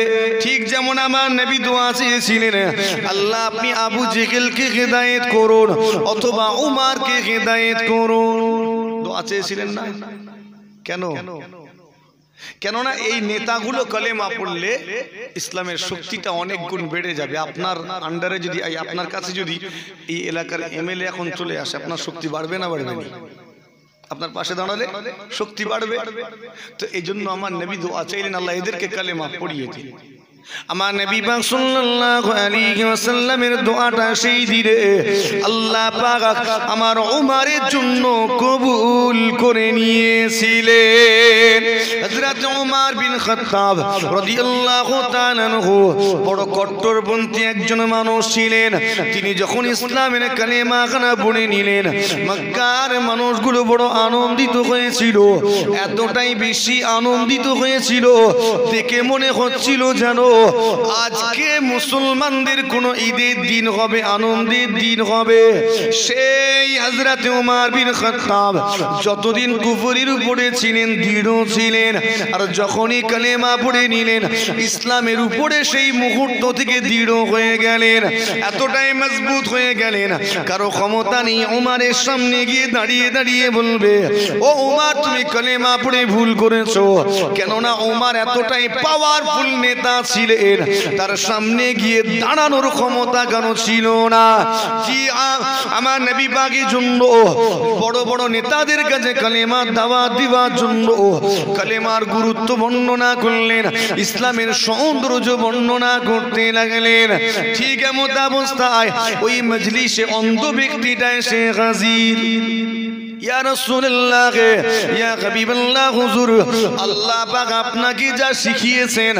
ঠিক যেমন আমার নবী দোয়া চেয়েছিলেন, আল্লাহ আপনি আবু জেহেলকে হেদায়েত করুন, অথবা উমারকে হেদায়েত করুন। দোয়া চেয়েছিলেন না? কেন? কেননা এই নেতাগুলো কলেমা পড়লে ইসলামের শক্তিটা অনেক গুণ বেড়ে যাবে। আপনার আন্ডারে যদি, আপনার কাছে যদি এই এলাকার এমএলএ এখন চলে আসে, আপনার শক্তি বাড়বে না বাড়বে না? আপনার পাশে দাঁড়ালে শক্তি বাড়বে। তো এই জন্য আমার নবী দোয়া চাইলেন, আল্লাহ এদেরকে কালেমা পড়িয়ে দিন। আমার নবী পাক সাল্লাল্লাহু আলাইহি ওয়াসাল্লামের দোয়াটা সেই দিনে আল্লাহ পাক আমার উমারের জন্য কবুল করে নিয়েছিলেন। হযরত উমর বিন খাত্তাব রাদিয়াল্লাহু তাআলা আনহু বড় কট্টরপন্থী একজন মানুষ ছিলেন। তিনি যখন ইসলামের কালেমা খানা পড়ে নিলেন, মক্কার মানুষগুলো বড় আনন্দিত হয়েছিল, এতটাই বেশি আনন্দিত হয়েছিল, দেখে মনে হচ্ছিল জানো আজকে মুসলমানদের কোন ঈদের দিন হবে, আনন্দের দিন হবে, সেই হযরত ওমর বিন খাত্তাব যতদিন কুফরির উপরে ছিলেন, দৃঢ় ছিলেন, আর যখনই কালেমা পড়ে নিলেন ইসলামের উপরে সেই মুহূর্ত থেকে দৃঢ় হয়ে গেলেন, এতটাই মজবুত হয়ে গেলেন কারো ক্ষমতা নেই ওমরের সামনে গিয়ে দাঁড়িয়ে দাঁড়িয়ে বলবে ও ওমর তুমি কালেমা পড়ে ভুল করেছো। কেননা ওমর এতটাই পাওয়ারফুল নেতা ছিলেন, তার সামনে গিয়ে দাঁড়ানোর ক্ষমতা কেন ছিল না। জি আমার নবী পাকের জন্য বড় বড় নেতাদের কাছে কালেমা দাওয়াত দেওয়ার জন্য কালেমার গুরুত্ব বর্ণনা করলেন, ইসলামের সৌন্দর্য বর্ণনা করতে লাগলেন। ঠিক এমন অবস্থায় ওই মজলিসে অন্ধ ব্যক্তিটা এসে হাজির। ইয়া রাসূলুল্লাহ, ইয়া হাবিবাল্লাহ, হুজুর আল্লাহ পাক আপনাকে যা শিখিয়েছেন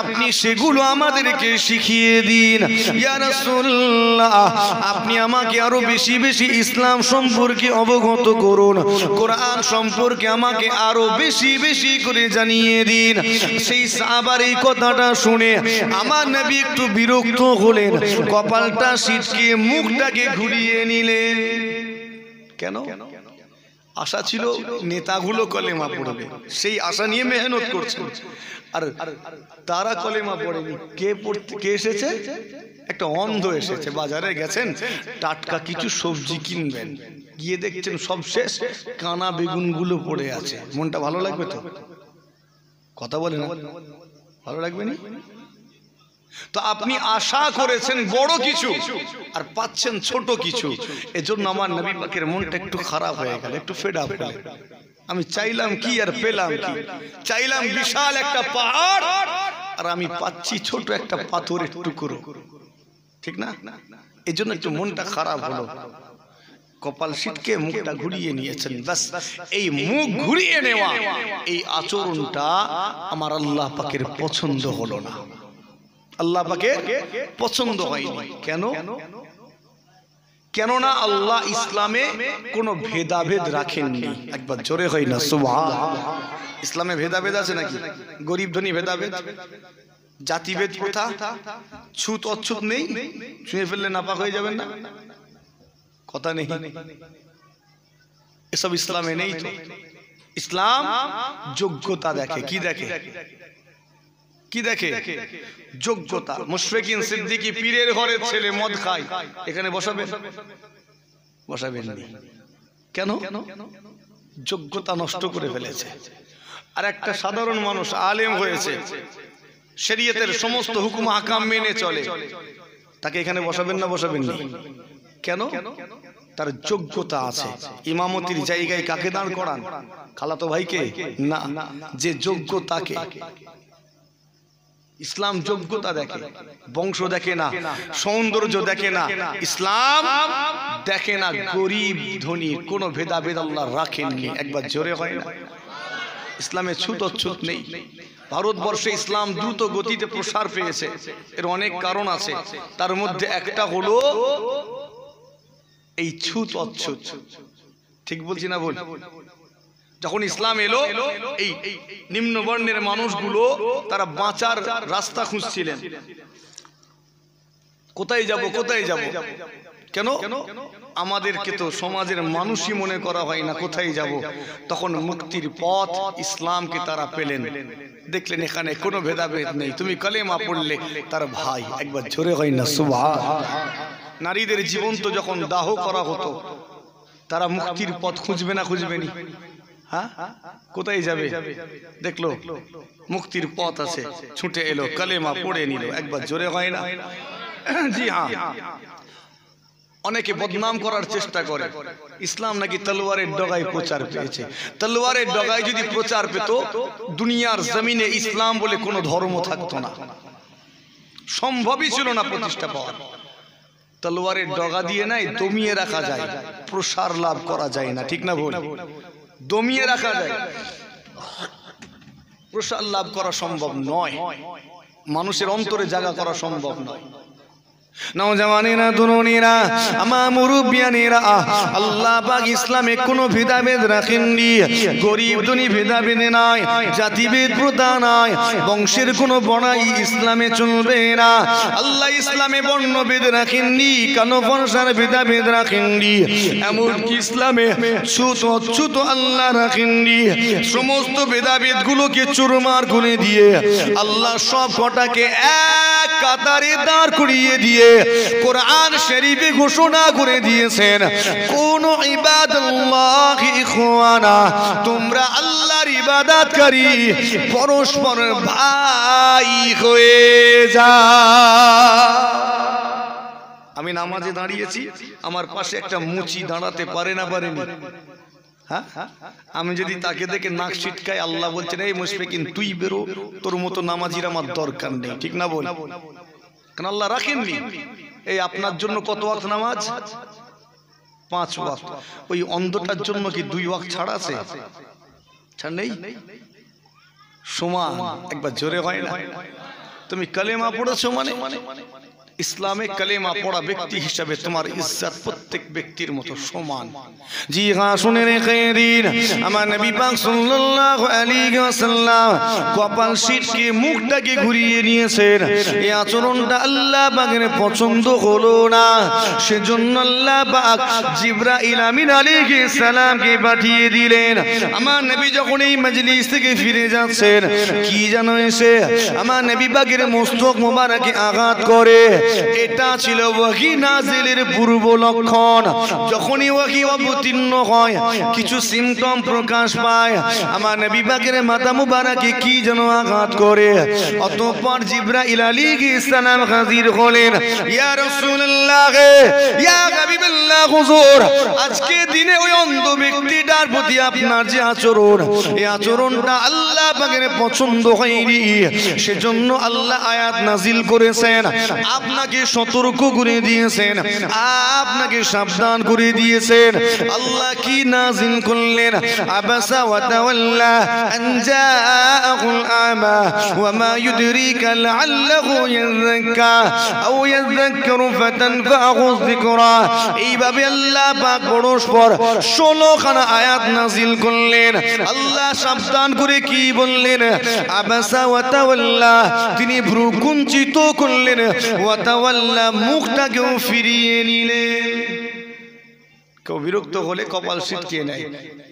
আপনি সেগুলো আমাদেরকে শিখিয়ে দিন। ইয়া রাসূলুল্লাহ, আপনি আমাকে আরো বেশি বেশি ইসলাম সম্পর্কে অবগত করুন, কোরআন সম্পর্কে আমাকে আরো বেশি বেশি করে জানিয়ে দিন। সেই সাহাবার এই কথাটা শুনে আমার নবী একটু বিরক্ত হলেন, কপালটা সিটকে মুখটাকে ঘুরিয়ে নিলেন। কেন? আশা ছিল নেতাগুলো কলেমা পড়বে, সেই আশা নিয়ে মেহনত করছে, আর তারা কলেমা পড়েনি। কে এসেছে? একটা অন্ধ এসেছে। বাজারে গেছেন, টাটকা কিছু সবজি কিনবেন, গিয়ে দেখছেন সব শেষ, কানা বেগুনগুলো পড়ে আছে। মনটা ভালো লাগবে তো? কথা বলে না, ভালো লাগবে না? তো আপনি আশা করেছেন বড় কিছু আর পাচ্ছেন ছোট কিছু, এজন্য আমার নবী পাকের মনটা একটু খারাপ হয়ে গেল, একটু ফেড আপ হলো। আমি চাইলাম কি আর পেলাম কি? চাইলাম বিশাল একটা পাহাড় আর আমি পাচ্ছি ছোট একটা পাথরের টুকরো, ঠিক না? এজন্য একটু মনটা খারাপ হলো। কপাল সিটকে মুখটা ঘুরিয়ে নিয়েছেন। বাস এই মুখ ঘুরিয়ে নেওয়া, এই আচরণটা আমার আল্লাহ পাকের পছন্দ হলো না, আল্লাহ পাকের পছন্দ হয়নি। কেন? কেননা আল্লাহ ইসলামে কোনো ভেদাভেদ রাখেননি। একবার জোরে হয় না সুবহানাল্লাহ। ইসলামে ভেদাভেদ আছে নাকি? গরিব ধনী ভেদাভেদ, জাতিভেদ প্রথা, ছুত অছুত নেই? ছুঁয়ে ফেললে নাপাক হয়ে যাবেন না? কথা নেই, এসব ইসলামে নেই। তো ইসলাম যোগ্যতা দেখে। কি দেখে? কি দেখে? যোগ্যতা। মুশফিকিন সিদ্দিকী পীরের ঘরের ছেলে মদ খায়, এখানে বসাবেন? বসাবেন না। কেন? যোগ্যতা নষ্ট করে ফেলেছে। আর একটা সাধারণ মানুষ আলেম হয়েছে, শরীয়তের সমস্ত হুকুম আহকাম মেনে চলে, তাকে এখানে বসাবেন না? বসাবেন না। কেন? তার যোগ্যতা আছে। ইমামতির জায়গায় কাকে দাঁড় করান? খালাতো ভাইকে না, যে যোগ্য তাকে। ইসলাম যোগ্যতা দেখে, বংশ দেখে না, সৌন্দর্য দেখে না, ইসলাম দেখে না গরিব ধনী, কোনো ভেদাভেদ আল্লাহ রাখেননি। একবার জোরে হয় না? ইসলামে ছুত অছুত নেই। ভারতবর্ষে ইসলাম দ্রুত গতিতে প্রসার পেয়েছে, এর অনেক কারণ আছে, তার মধ্যে একটা হলো এই ছুত অছুত। ঠিক বলছি না? বল। যখন ইসলাম এলো, এই নিম্ন বর্ণের মানুষগুলো তারা বাঁচার রাস্তা খুঁজছিলেন, কোথায় যাব কোথায় যাব। কেন? আমাদেরকে তো সমাজের মানুষই মনে করা হয় না, কোথায় যাব। তখন মুক্তির পথ ইসলামকে তারা পেলেন, দেখলেন এখানে কোনো ভেদাভেদ নেই, তুমি কালেমা পড়লে তার ভাই। একবার জোরে হয় না সুবহানাল্লাহ। নারীদের জীবন তো যখন দাহ করা হতো, তারা মুক্তির পথ খুঁজবে না? খুঁজবেনি? হ্যাঁ, কোথায় যাবে? দেখলো মুক্তির পথ আছে, ছুটে এলো, কালেমা পড়ে নিল। একবার জোরে হয় না? জি হ্যাঁ। অনেকে বদনাম করার চেষ্টা করে, ইসলাম নাকি তলোয়ারের ডগায় প্রচার পেয়েছে। তলোয়ারের ডগায় যদি প্রচার পেত, দুনিয়ার জমিনে ইসলাম বলে কোনো ধর্ম থাকতো না, সম্ভবই ছিল না প্রতিষ্ঠা পাওয়ার। তলোয়ারের ডগা দিয়ে নাই দমিয়ে রাখা যায়, প্রসার লাভ করা যায় না। ঠিক না ভুল? দমিয়ে রাখা যায়, প্রসার লাভ করা সম্ভব নয়, মানুষের অন্তরে জায়গা করা সম্ভব নয়। নওজওয়ানেরা, তরুণীরা, আমার মুরব্বিয়ানেরা, আল্লাহ পাক ইসলামে কোনো ভেদাভেদ রাখেননি। গরিব ধনী ভেদাভেদ নাই, জাতিভেদ প্রথা নাই, বংশের কোনো বড়াই ইসলামে চলবে না। আল্লাহ ইসলামে বর্ণভেদ রাখেননি, কালো ফর্সার ভেদাভেদ রাখেননি, এমনকি ইসলামে ছোট ছোট আল্লাহ রাখেননি। সমস্ত ভেদাভেদ গুলোকে চুরমার করে দিয়ে আল্লাহ সব কটাকে এক কাতারে দাঁড় করিয়ে দিয়ে কোরআন শরীফে ঘোষণা করে দিয়েছেন, কোন ইবাদাল্লাহ ইখওয়ানা, তোমরা আল্লাহর ইবাদতকারী পরস্পর ভাই হয়ে যাও। আমি নামাজে দাঁড়িয়েছি, আমার পাশে একটা মুচি দাঁড়াতে পারে না পারেনি? হ্যাঁ, আমি যদি তাকে দেখে নাক ছিটকাই, আল্লাহ বলছেন এই মুশফিকিন তুই বেরো, তোর মতো নামাজির আমার দরকার নেই। ঠিক না বল? কারণ আল্লাহ রাখেননি। এই আপনার জন্য কত ওয়াক্ত নামাজ? 5 ওয়াক্ত। ওই অন্ধটার জন্য কি 2 ওয়াক্ত ছাড় আছে? ছাড় নেই? সমান। একবার জোরে হয় না? তুমি কালেমা পড়েছো মানে ইসলামে কালেমা পড়া ব্যক্তি হিসাবে তোমার ইজ্জত প্রত্যেক ব্যক্তির মতো সমান। জি হ্যাঁ, শুনে রেখেন, আমার নবী পাক সাল্লাল্লাহু আলাইহি ওয়াসাল্লাম কপাল শীটকে মুখটাকে ঘুরিয়ে নিয়েছেন। এই আচরণটা আল্লাহ পাকের পছন্দ হলো না, সেজন্য আল্লাহ পাক জিবরাইল আমিন আলাইহিস সালামকে পাঠিয়ে দিলেন। আমার নবী যখন এই মজলিস থেকে ফিরে যাচ্ছেন, কি জানো এসে আমার নবী পাকের মস্তক মোবারকে আঘাত করে। এটা ছিল ওহী নাজিলের পূর্ব লক্ষণ। যখনই ওহী অবতীর্ণ হয়, কিছু সিম্পটম প্রকাশ পায়, আমার নবী পাকের মাথা মুবারকে কি যেন আঘাত করে। অতঃপর জিবরাইল আলাইহিস সালাম হাজির হলেন। ইয়া রাসূলুল্লাহ, ইয়া হাবিবাল্লাহ, হুজুর আজকে দিনে ওই অন্ধ ব্যক্তিটার প্রতি আপনার যে আচরণ, এই আচরণটা আল্লাহ পাকের পছন্দ হয়নি। সেজন্য আল্লাহ আয়াত নাজিল করেছেন, আপনাকে সতর্ক করে দিয়েছেন, আপনাকে সাবধান করে দিয়েছেন। আল্লাহ কি নাজিল করলেন? আবাসা ওয়া তাওয়াল্লা আন জাআহুল আমা ওয়া মা ইউদরিকা লাআল্লাহু ইয়াযাক্কা আও ইয়াযাক্কারু ফাতানফাহু যিকরা। এইভাবে আল্লাহ পাক পরস্পর 16 খানা আয়াত নাজিল করলেন। আল্লাহ সাবধান করে কি বললেন? আবাসা ওয়া তাওয়াল্লা, তিনি ভ্রু কুঞ্চিত করলেন, ওয়া তাওয়াল্লা, মুখটাকেও ফিরিয়ে নিলেন। কেউ বিরক্ত হলে কপাল ছিটকিয়ে নেয়,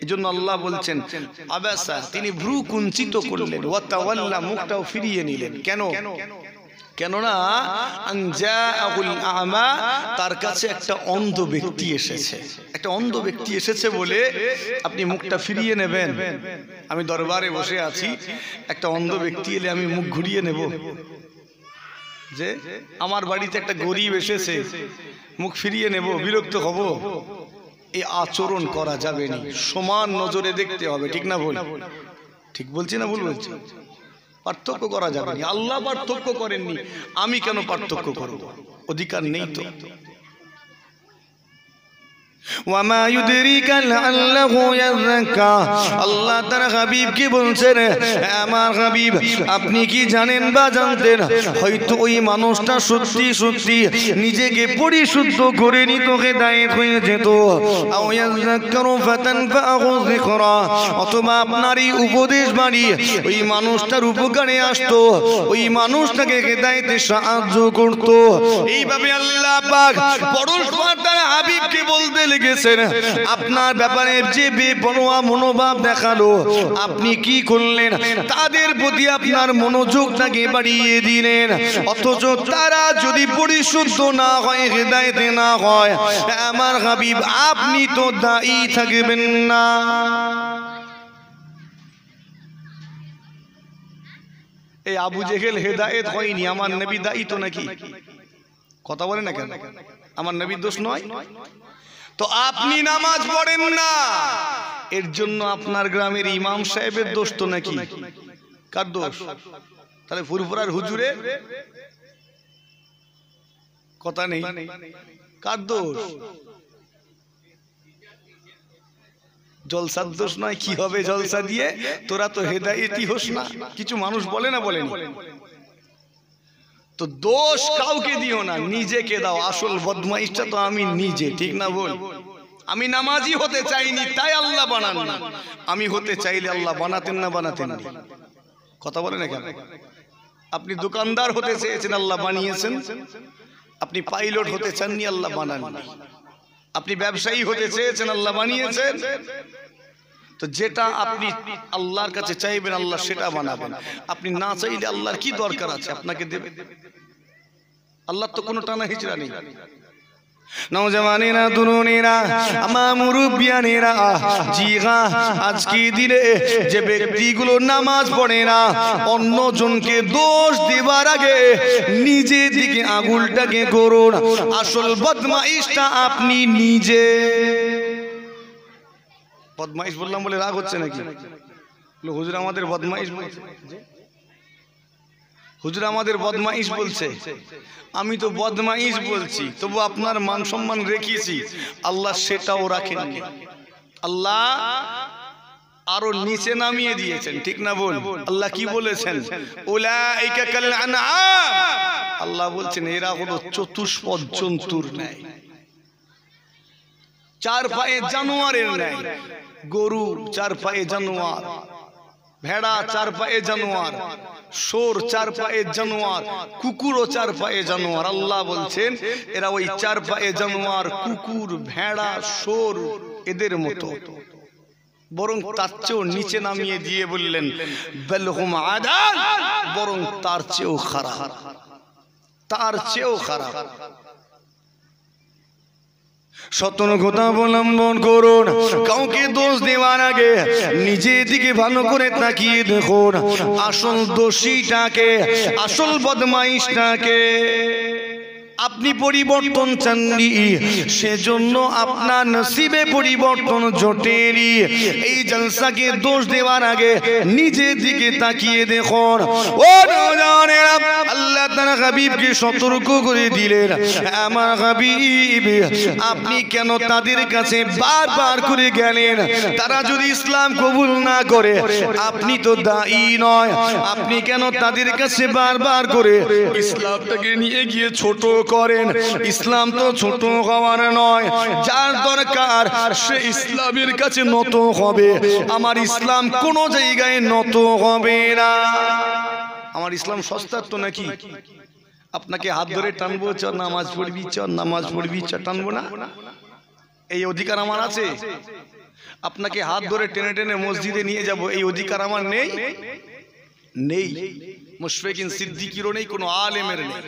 এজন্য আল্লাহ বলছেন আবাসা, তিনি ভ্রু কুঞ্চিত করলেন, ওয়া তাওয়াল্লা, মুখটাও ফিরিয়ে নিলেন। কেন? কেননা আনজাআহুল আ'মা, তার কাছে একটা অন্ধ ব্যক্তি এসেছে। একটা অন্ধ ব্যক্তি এসেছে বলে আপনি মুখটা ফিরিয়ে নেবেন? আমি দরবারে বসে আছি, একটা অন্ধ ব্যক্তি এলে আমি মুখ ঘুরিয়ে নেব? যে আমার বাড়িতে একটা গরিব এসেছে, মুখ ফিরিয়ে নেব, বিরক্ত হব? এই আচরণ করা যাবে না, সমান নজরে দেখতে হবে। ঠিক না ভুল? ঠিক বলছি না ভুল বলছি? পার্থক্য করা যাবে না। আল্লাহ পার্থক্য করেননি, আমি কেন পার্থক্য করব? অধিকার নেই তো। ওয়ামা ইউদরিকা লাআল্লাহু ইয়াযাক্কা, আল্লাহ তার হাবিবকে বলছেন, আমার হাবিব আপনি কি জানেন বা জানতেন, হয়তো ওই মানুষটা সত্যি সত্যি নিজেকে পরিশুদ্ধ করে নিত, হেদায়েত হয়ে যেত। আও ইয়াযাক্কারু ফাতানফাহু যিকরা, অথবা আপনার এই উপদেশ বাণী ওই মানুষটার উপকারে আসতো, ওই মানুষটাকে হেদায়েতে সাহায্য করত। এইভাবে আল্লাহ পাক পরস্পর তার হাবিবকে বলতে গেছেন, আপনার ব্যাপারে যে বেপরোয়া মনোভাব দেখালো, আপনি কি করলেন? তাদের প্রতি আপনার মনোযোগটাকে বাড়িয়ে দিলেন। অথচ তারা যদি পরিশুদ্ধ না হয়, হেদায়েতে না হয়, আমার হাবিব আপনি তো দায়ী থাকবেন না। এই আবু জেহেল হেদায়েত হয়নি, আমার নবী দায়ী তো নাকি? কথা বলে না কেন? আমার নবীর দোষ নয় তো? আপনি নামাজ পড়েন না, এর জন্য আপনার গ্রামের ইমাম সাহেবের দোষ তো নাকি? কার দোষ? তাহলে ফুরফুরার হুজুরে কথা নেই, কার দোষ? জলসার দোষ নয়। কি হবে জলসা দিয়ে? তোরা তো হেদায়েতি হোস না। কিছু মানুষ বলে না, বলেন তো দোষ কাউকে দিও না, নিজেকে দাও। আসল বদমাইশটা তো আমি নিজে, ঠিক না বল? আমি নামাজি হতে চাইনি তাই আল্লাহ বানান না, আমি হতে চাইলে আল্লাহ বানাতেন না বানাতেন না? কথা বলেন না কেন? আপনি দোকানদার হতে চেয়েছেন, আল্লাহ বানিয়েছেন। আপনি পাইলট হতে চাননি, আল্লাহ বানাননি। আপনি ব্যবসায়ী হতে চেয়েছেন, আল্লাহ বানিয়েছেন। তো যেটা আপনি আল্লাহর কাছে চাইবেন আল্লাহ সেটা বানাবেন। আপনি না চাইলে আল্লাহর কি দরকার আছে আপনাকে দেবে? আল্লাহর তো কোনো টানা হিচড়া নেই। নওজওয়ানেরা, তরুণেরা, আমার মুরব্বিয়ানেরা, জি হ্যাঁ, আজকে দিনে যে ব্যক্তিগুলো নামাজ পড়ে না, অন্যজনকে দোষ দেবার আগে নিজের দিকে আঙুলটাকে করুন। আসল বদমাইশটা আপনি নিজে। বদমাইশ বললাম বলে রাগ হচ্ছে নাকি? হুজুর আমাদের বদমাইশ বলছে, হুজুর আমাদের বদমাইশ বলছে। আমি তো বদমাইশ বলছি, তবু আপনার মান সম্মান রেখেছি, আল্লাহ সেটাও রাখেননি। আল্লাহ আরো নিচে নামিয়ে দিয়েছেন, ঠিক না বল? আল্লাহ কি বলেছেন? উলাইকা কাল আনআম। আল্লাহ বলছেন এরা হলো চতুষ্পদ জন্তুর ন্যায়, চার পায়ে জানোয়ারের ন্যায়। গরু চার পায়ে জানোয়ার, ভেড়া চার পায়ে জানোয়ার, শোর চার পায়ে জানোয়ার, কুকুরও চার পায়ে জানোয়ার। আল্লাহ বলছেন এরা ওই চার পায়ে জানোয়ার, কুকুর, ভেড়া, শোর এদের মতো, বরং তার চেয়েও নিচে নামিয়ে দিয়ে বললেন বেলহুম আদাল, বরং তার চেয়েও খারাপ, তার চেয়েও খারাপ। সতর্কতা অবলম্বন করুন। কাউকে দোষ দেওয়ার আগে নিজের দিকে ভালো করে তাকিয়ে দেখুন আসল দোষীটাকে, আসল বদমাইশটাকে। আপনি পরিবর্তন চাননি, সেজন্য আপনার নসিবে পরিবর্তন জোটেনি। এই জলসাকে দোষ দেওয়ার আগে নিজের দিকে তাকিয়ে দেখুন। ও নওজওয়ানেরা, আল্লাহ তাআলা হাবিবকে সতর্ক করে দিলেন, আমার হাবিব আপনি কেন তাদের কাছে বারবার করে গেলেন? তারা যদি ইসলাম কবুল না করে, আপনি তো দায়ী নয়, আপনি কেন তাদের কাছে বারবার করে ইসলামটাকে নিয়ে গিয়ে ছোট করেন? ইসলাম তো ছোট হওয়ার নয়, যার দরকার সে ইসলামের কাছে নত হবে। আমার ইসলাম কোন জায়গায় নত হবে না। আমার ইসলাম সস্তার তো নাকি? আপনাকে হাত ধরে টানবো, চল নামাজ পড়বি, চল নামাজ পড়বি, চল টানবো না? এই অধিকার আমার আছে? আপনাকে হাত ধরে টেনে টেনে মসজিদে নিয়ে যাব, এই অধিকার আমার নেই? নেই। মুশফিকিন সিদ্দিকিরও নেই, কোনো আলেমের নেই।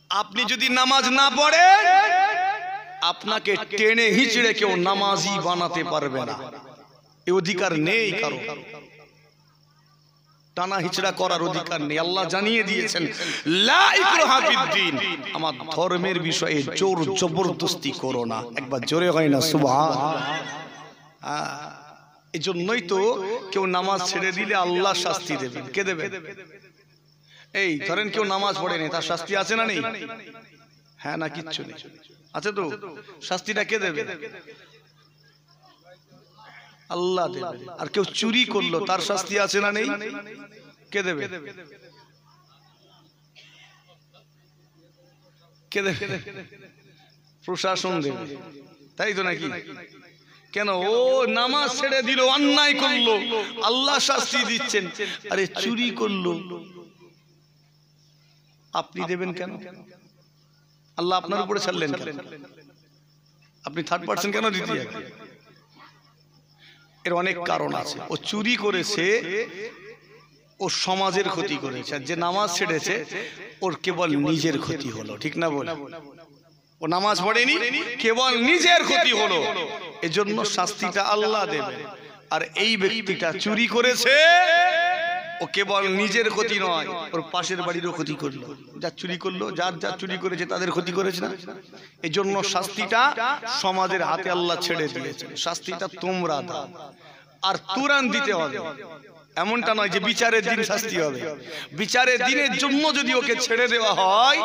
আপনি যদি নামাজ না পড়ে, আপনাকে টেনে হিচড়ে কেউ নামাজি বানাতে পারবে না, এই অধিকার নেই কারো। টানা হিচড়া করার অধিকার নেই। আল্লাহ জানিয়ে দিয়েছেন লা ইকরাহা ফিদ্দীন, আমার ধর্মের বিষয়ে জোর জবরদস্তি করো না। একবার জোরে হয় না সুবহানাল্লাহ? এই জন্যই তো কেউ নামাজ ছেড়ে দিলে আল্লাহ শাস্তি দেবেন। কে দেবে? এই ধরেন কেউ নামাজ পড়েনি, তার শাস্তি আছে না নেই? হ্যাঁ না কিচ্ছু নেই, আছে তো? শাস্তিটা কে দেবে? আল্লাহ দেবে। আর কেউ চুরি করলো, তার শাস্তি আছে না নেই? কে দেবে? কে দেবে? প্রশাসন দেবে, তাই তো নাকি? কেন? ও নামাজ ছেড়ে দিল, অন্যায় করলো, আল্লাহ শাস্তি দিচ্ছেন। আরে চুরি করলো, আপনি দেবেন কেন? আল্লাহ আপনার উপরে ছাড়লেন কেন? আপনি থার্ড পার্সন কেন দিতে যাবেন? এর অনেক কারণ আছে। ও চুরি করেছে, ও সমাজের ক্ষতি করেছে। আর যে নামাজ ছেড়েছে ওর কেবল নিজের ক্ষতি হলো, ঠিক না বলে? ও নামাজ পড়েনি, কেবল নিজের ক্ষতি হলো, এজন্য শাস্তিটা আল্লাহ দেবে। আর এই ব্যক্তিটা চুরি করেছে, ও কেবল নিজের ক্ষতি নয়, ওর পাশের বাড়িরও ক্ষতি করলো। যা চুরি করলো, যার যা চুরি করেছে তাদের ক্ষতি করেছে না? এই জন্য শাস্তিটা সমাজের হাতে আল্লাহ ছেড়ে দিয়েছে। শাস্তিটা তোমরা দাও, আর তুরান দিতে হবে। এমনটা নয় যে বিচারের দিন শাস্তি হবে। বিচারের দিনের জন্য যদি ওকে ছেড়ে দেওয়া হয়,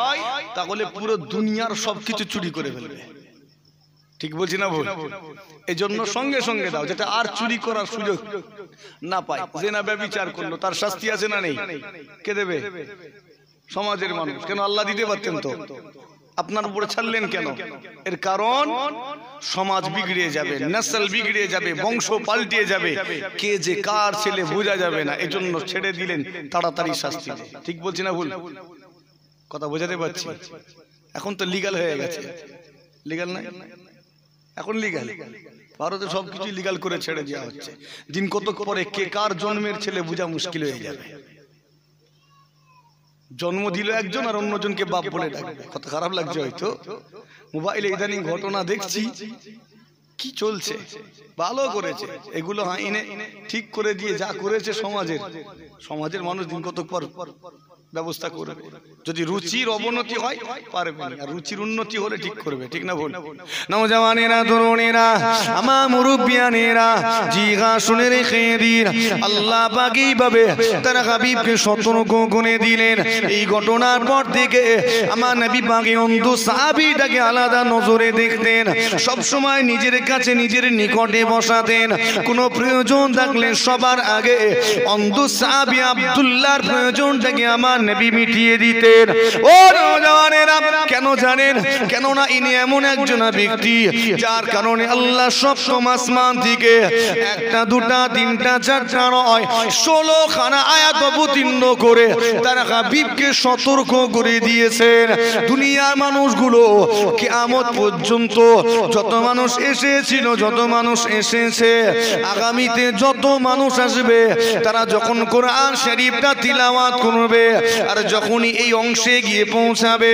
তাহলে পুরো দুনিয়ার সবকিছু চুরি করে ফেলবে। ঠিক বলছি না ভুল? এই জন্য সঙ্গে সঙ্গে দাও, যাতে আর চুরি করার সুযোগ না পায়। জেনা ব্যভিচার করলো, তার শাস্তি আছে না নেই? কে দেবে? সমাজের মানুষ। কেন? আল্লাহ দিতে পারতেন তো, আপনার উপরে ছাড়লেন কেন? এর কারণ সমাজ বিগড়ে যাবে, নসল বিগড়ে যাবে, বংশ পাল্টিয়ে যাবে, কে যে কার ছেলে বোঝা যাবে না, এজন্য ছেড়ে দিলেন তাড়াতাড়ি শাস্তি। ঠিক বলছি না ভুল? কথা বোঝাতে পারছি? এখন তো লিগ্যাল হয়ে গেছে, লিগ্যাল না? এখন লিগ্যাল। ভারতে সবকিছু লিগ্যাল করে ছেড়ে দেওয়া হচ্ছে। দিন কতক পরে কে কার জন্মের ছেলে বোঝা মুশকিল হয়ে যাবে। জন্ম দিল একজন আর অন্যজনকে বাপ বলে ডাকবে। কত খারাপ লাগছে। হয়তো মোবাইলে ইদানিং ঘটনা দেখছি, কি চলছে। ভালো করেছে এগুলো আইনে ঠিক করে দিয়ে যা করেছে সমাজের মানুষ দিন কতক পর ব্যবস্থা করবে। যদি রুচির অবনতি হয় পারবে না, আর রুচির উন্নতি হলে ঠিক করবে। ঠিক না ভুল? নওজওয়ানেরা, তরুণেরা, আমার মুরব্বিয়ানেরা, জিগা শুনে রেখে দিন, আল্লাহ পাক এইভাবে তার হাবিবকে সতর্ক করে দিলেন। এই ঘটনার পর থেকে আমার নবী পাক অন্ধ সাহাবীটাকে আলাদা নজরে দেখতেন, সব সময় নিজের কাছে নিজের নিকটে বসাতেন। কোনো প্রয়োজন থাকলে সবার আগে অন্ধ সাহাবী আব্দুল্লাহর প্রয়োজনটাকে আমার নবী মিটিয়ে দিতেন। ও নওজওয়ানেরা, কেন জানেন? কেননা ইনি এমন একজন ব্যক্তি যার কারণে আল্লাহ সপ্তম আসমান থেকে একটা, দুটা, তিনটা, চারটা নয় 16 খানা আয়াত অবতীর্ণ করে তার হাবিবকে সতর্ক করে দিয়েছেন। দুনিয়ার মানুষগুলো কিয়ামত পর্যন্ত যত মানুষ এসেছিল, যত মানুষ এসেছে, আগামীতে যত মানুষ আসবে, তারা যখন কোরআন শরীফটা তিলাওয়াত করবে আর যখনই এই অংশে গিয়ে পৌঁছাবে,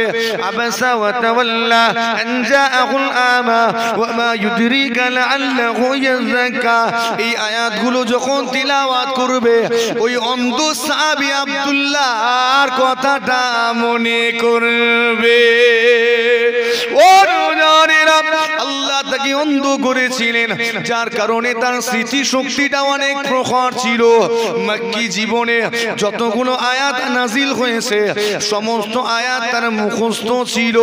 আবাসা ওয়া তাওয়াল্লা আন জাআহুল আমা ওয়া মা ইউদরিকা লাআল্লাহু ইয়াযাক্কা, এই আয়াতগুলো যখন তিলাওয়াত করবে, ওই অন্ধ সাহাবী আব্দুল্লাহর কথাটা মনে করবে। ও নওজওয়ানেরা, আল্লাহ তাকে অন্ধ করেছিলেন, যার কারণে তার স্মৃতি শক্তিটা অনেক প্রখর ছিল। মক্কি জীবনে যতগুলো আয়াত নাজিল হয়েছে, সমস্ত আয়াত তার মুখস্থ ছিল।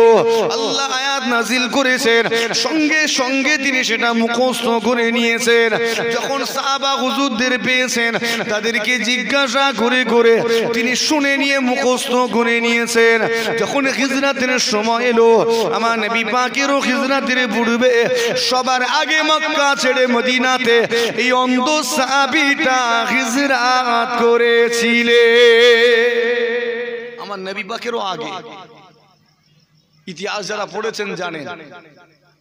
আল্লাহ আয়াত নাজিল করেছেন, সঙ্গে সঙ্গে তিনি সেটা মুখস্থ করে নিয়েছেন। যখন সাহাবা হুজুরদের পেয়েছেন, তাদেরকে জিজ্ঞাসা করে করে তিনি শুনে নিয়ে মুখস্থ করে নিয়েছেন। যখন হিজরাতের সময় এলো, আমার নবী পাকেরও হিজরাতের পূর্বে সবার আগে মক্কা ছেড়ে মদিনাতে এই অন্ধ সাহাবীটা হিজরাত করেছিলেন। আমার নবী পাকেরও আগে। ইতিহাস যারা পড়েছেন জানেন,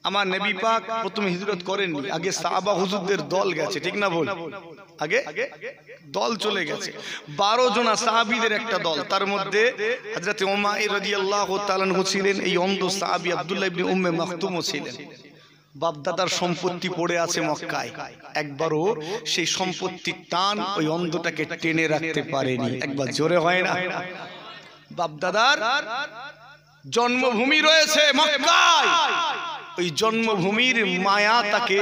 আমার নবী পাক প্রথমে হিজরত করেননি, আগে সাহাবা হুজুরদের দল গেছে। ঠিক না বল? আগে দল চলে গেছে। 12 জন সাহাবীদের একটা দল, তার মধ্যে হযরত উমাইর রাদিয়াল্লাহু তাআলা আনহু ছিলেন, এই অন্ধ সাহাবী আব্দুল্লাহ ইবনে উম্মে মাকতুমও ছিলেন। বাপদাদার সম্পত্তি পড়ে আছে মক্কায়, একবারও সেই সম্পত্তির টান ওই অন্ধটাকে টেনে রাখতে পারেনি। একবার জোরে হয় না? বাপদাদার জন্মভূমি রয়েছে মক্কায়, ওই জন্মভূমির মায়া তাকে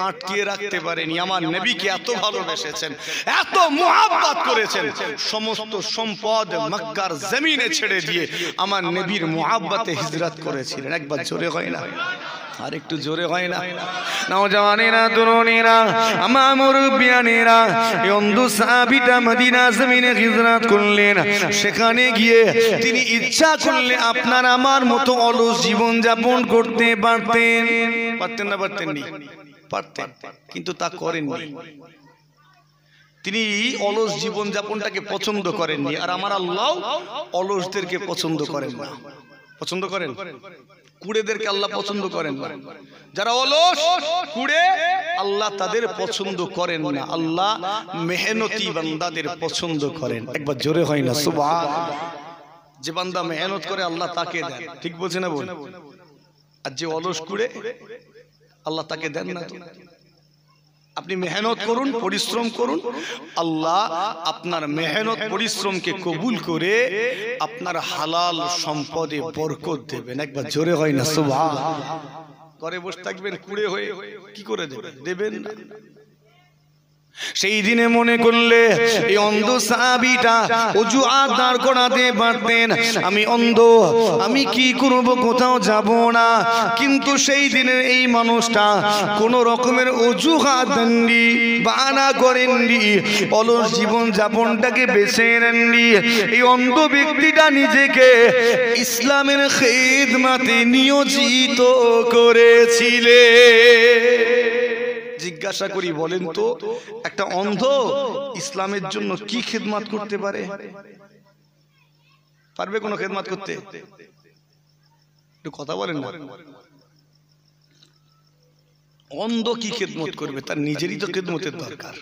আটকে রাখতে পারেনি। আমার নবীকে এত ভালোবেসেছেন, এত মুহাব্বত করেছেন, সমস্ত সম্পদ মক্কার জমিনে ছেড়ে দিয়ে আমার নবীর মুহাব্বতে হিজরত করেছিলেন। একবার জোরে হয় না? আর একটু জোরে হয় না? নওজওয়ানেরা, তরুণেরা, আমার মুরব্বিয়ানেরা, এই অন্ধ সাহাবীটা মদিনা জমিনে হিজরত করলেন। সেখানে গিয়ে তিনি ইচ্ছা করলে আপনার আমার মতো অলস জীবন যাপন করতে পারতেন। পারতেন না? পারতেননি? পারতেন, কিন্তু তা করেননি। তিনি অলস জীবন যাপনটাকে পছন্দ করেননি। আর আমার আল্লাহ অলসদেরকে পছন্দ করেন না। পছন্দ করেন? কুড়েদেরকে আল্লাহ পছন্দ করেন না। যারা অলস কুড়ে, আল্লাহ তাদের পছন্দ করেন না। আল্লাহ মেহনতি বান্দাদের পছন্দ করেন। একবার জোরে হয় না সুবহানাল্লাহ? যে বান্দা মেহনত করে আল্লাহ তাকে দেন। ঠিক বলছে না বল? আর যে অলস কুড়ে, আল্লাহ তাকে দেন না। তো আপনি মেহনত করুন, পরিশ্রম করুন, আল্লাহ আপনার মেহনত পরিশ্রমকে কবুল করে আপনার হালাল সম্পদে বরকত দেবেন। একবার জোরে হয় না সুবহানাল্লাহ? ঘরে বসে থাকবেন কুড়ে হয়ে, কি করে দেবেন? দেবেন না। সেই দিনে মনে করলে এই অন্ধ সাহাবীটা ওযু আর দাঁড় করাতে পারতেন, আমি অন্ধ, আমি কি করব, কোথাও যাব না। কিন্তু সেই দিনের এই মানুষটা কোনো রকমের অজুহাত দেননি, বাহানা করেননি, অলস জীবন যাপনটাকে বেছে নেননি। এই অন্ধ ব্যক্তিটা নিজেকে ইসলামের খিদমতে নিয়োজিত করেছিলেন। জিজ্ঞাসা করি, বলেন তো একটা অন্ধ ইসলামের জন্য কি খিদমত করতে পারে? পারবে কোনো খিদমত করতে? একটু কথা বলেন না। অন্ধ কি খিদমত করবে? তার নিজেরই তো খিদমতের দরকার,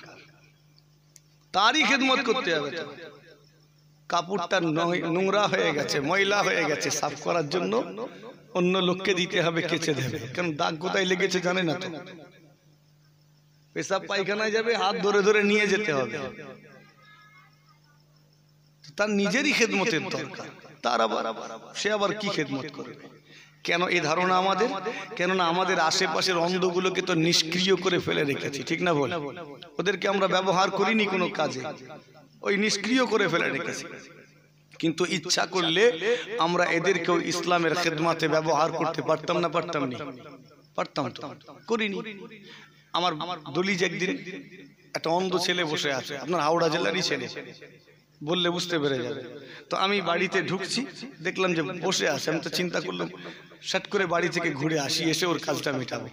তারই খিদমত করতে হবে। কাপড়টা নোংরা হয়ে গেছে, ময়লা হয়ে গেছে, সাফ করার জন্য অন্য লোককে দিতে হবে, কেচে দেবে। কারণ দাগ কোথায় লেগেছে জানে না তো, পেশাব পায়খানায় যাবে, হাত ধরে ধরে নিয়ে যেতে হবে। তার নিজেরই খেদমতের দরকার, তার আবার সে আবার কি খেদমত করবে? কেন এই ধারণা আমাদের? কেননা আমাদের আশেপাশের অন্ধগুলোকে তো নিষ্ক্রিয় করে ফেলে রেখেছি, ঠিক না বল? ওদেরকে আমরা ব্যবহার করিনি কোনো কাজে, ওই নিষ্ক্রিয় করে ফেলে রেখেছি। কিন্তু ইচ্ছা করলে আমরা এদেরকেও ইসলামের খেদমতে ব্যবহার করতে পারতাম না? পারতাম না? পারতাম তো, করিনি। আমার দলিজ একদিন একটা অন্ধ ছেলে বসে আছে, আপনার হাওড়া জেলারই ছেলে, বললে বুঝতে পেরে যাবে। তো আমি বাড়িতে ঢুকছি, দেখলাম যে বসে আছে। আমি তো চিন্তা করলাম শাট করে বাড়ি থেকে ঘুরে আসি, এসে ওর কাজটা মেটাবো।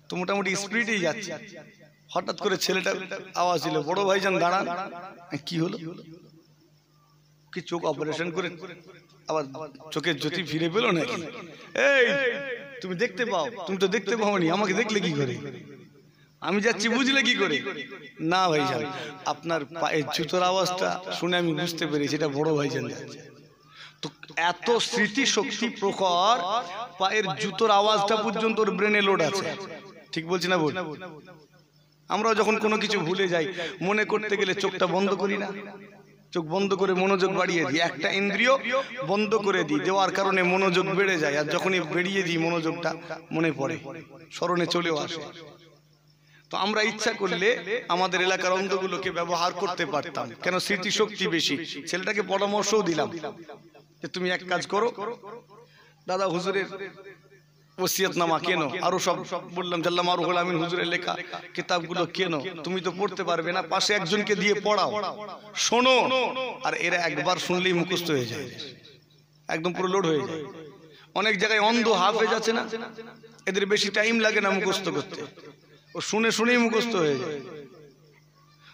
তো মোটামুটি স্পিডেই যাচ্ছি, হঠাৎ করে ছেলেটা আওয়াজ দিল, বড় ভাইজান দাঁড়ান। কি হলো? কি চোখ অপারেশন করে আবার চোখের জ্যোতি ফিরে পেলো নাকি? এই তুমি দেখতে পাও? তুমি তো দেখতে পাওনি, আমাকে দেখলে কি করে? আমি যাচ্ছি বুঝলে কি করে? না ভাইজান, আপনার পায়ের জুতোর আওয়াজটা শুনে আমি বুঝতে পেরেছি এটা বড় ভাইজান যাচ্ছে। তো এত স্মৃতি শক্তি প্রখর, পায়ের জুতোর আওয়াজটা পর্যন্ত ওর ব্রেনে লোড আছে। ঠিক বলছি না বল? আমরা যখন কোনো কিছু ভুলে যাই, মনে করতে গেলে চোখটা বন্ধ করি না? চোখ বন্ধ করে মনোযোগ বাড়িয়ে দিই, একটা ইন্দ্রিয় বন্ধ করে দিই, দেওয়ার কারণে মনোযোগ বেড়ে যায়। আর যখনই বেরিয়ে দিই মনোযোগটা মনে পড়ে, স্মরণে চলেও আসে। তো আমরা ইচ্ছা করলে আমাদের এলাকার অন্ধগুলোকে ব্যবহার করতে পারতাম। কেন? স্মৃতিশক্তি বেশি। ছেলেটাকে পরামর্শও দিলাম যে তুমি এক কাজ করো, দাদা হুজুরের ওসিয়তনামা কেন, আরো সব বললাম, জাল্লা মারুহুল আমিন হুজুরের লেখা কিতাবগুলো কেন, তুমি তো পড়তে পারবে না, পাশে একজনকে দিয়ে পড়াও, শোনো। আর এরা একবার শুনলেই মুখস্থ হয়ে যায়, একদম পুরো লোড হয়ে যায়। অনেক জায়গায় অন্ধ হাফেজ আছে না, এদের বেশি টাইম লাগে না মুখস্থ করতে, ও শুনে শুনেই মুখস্থ হয়ে যায়।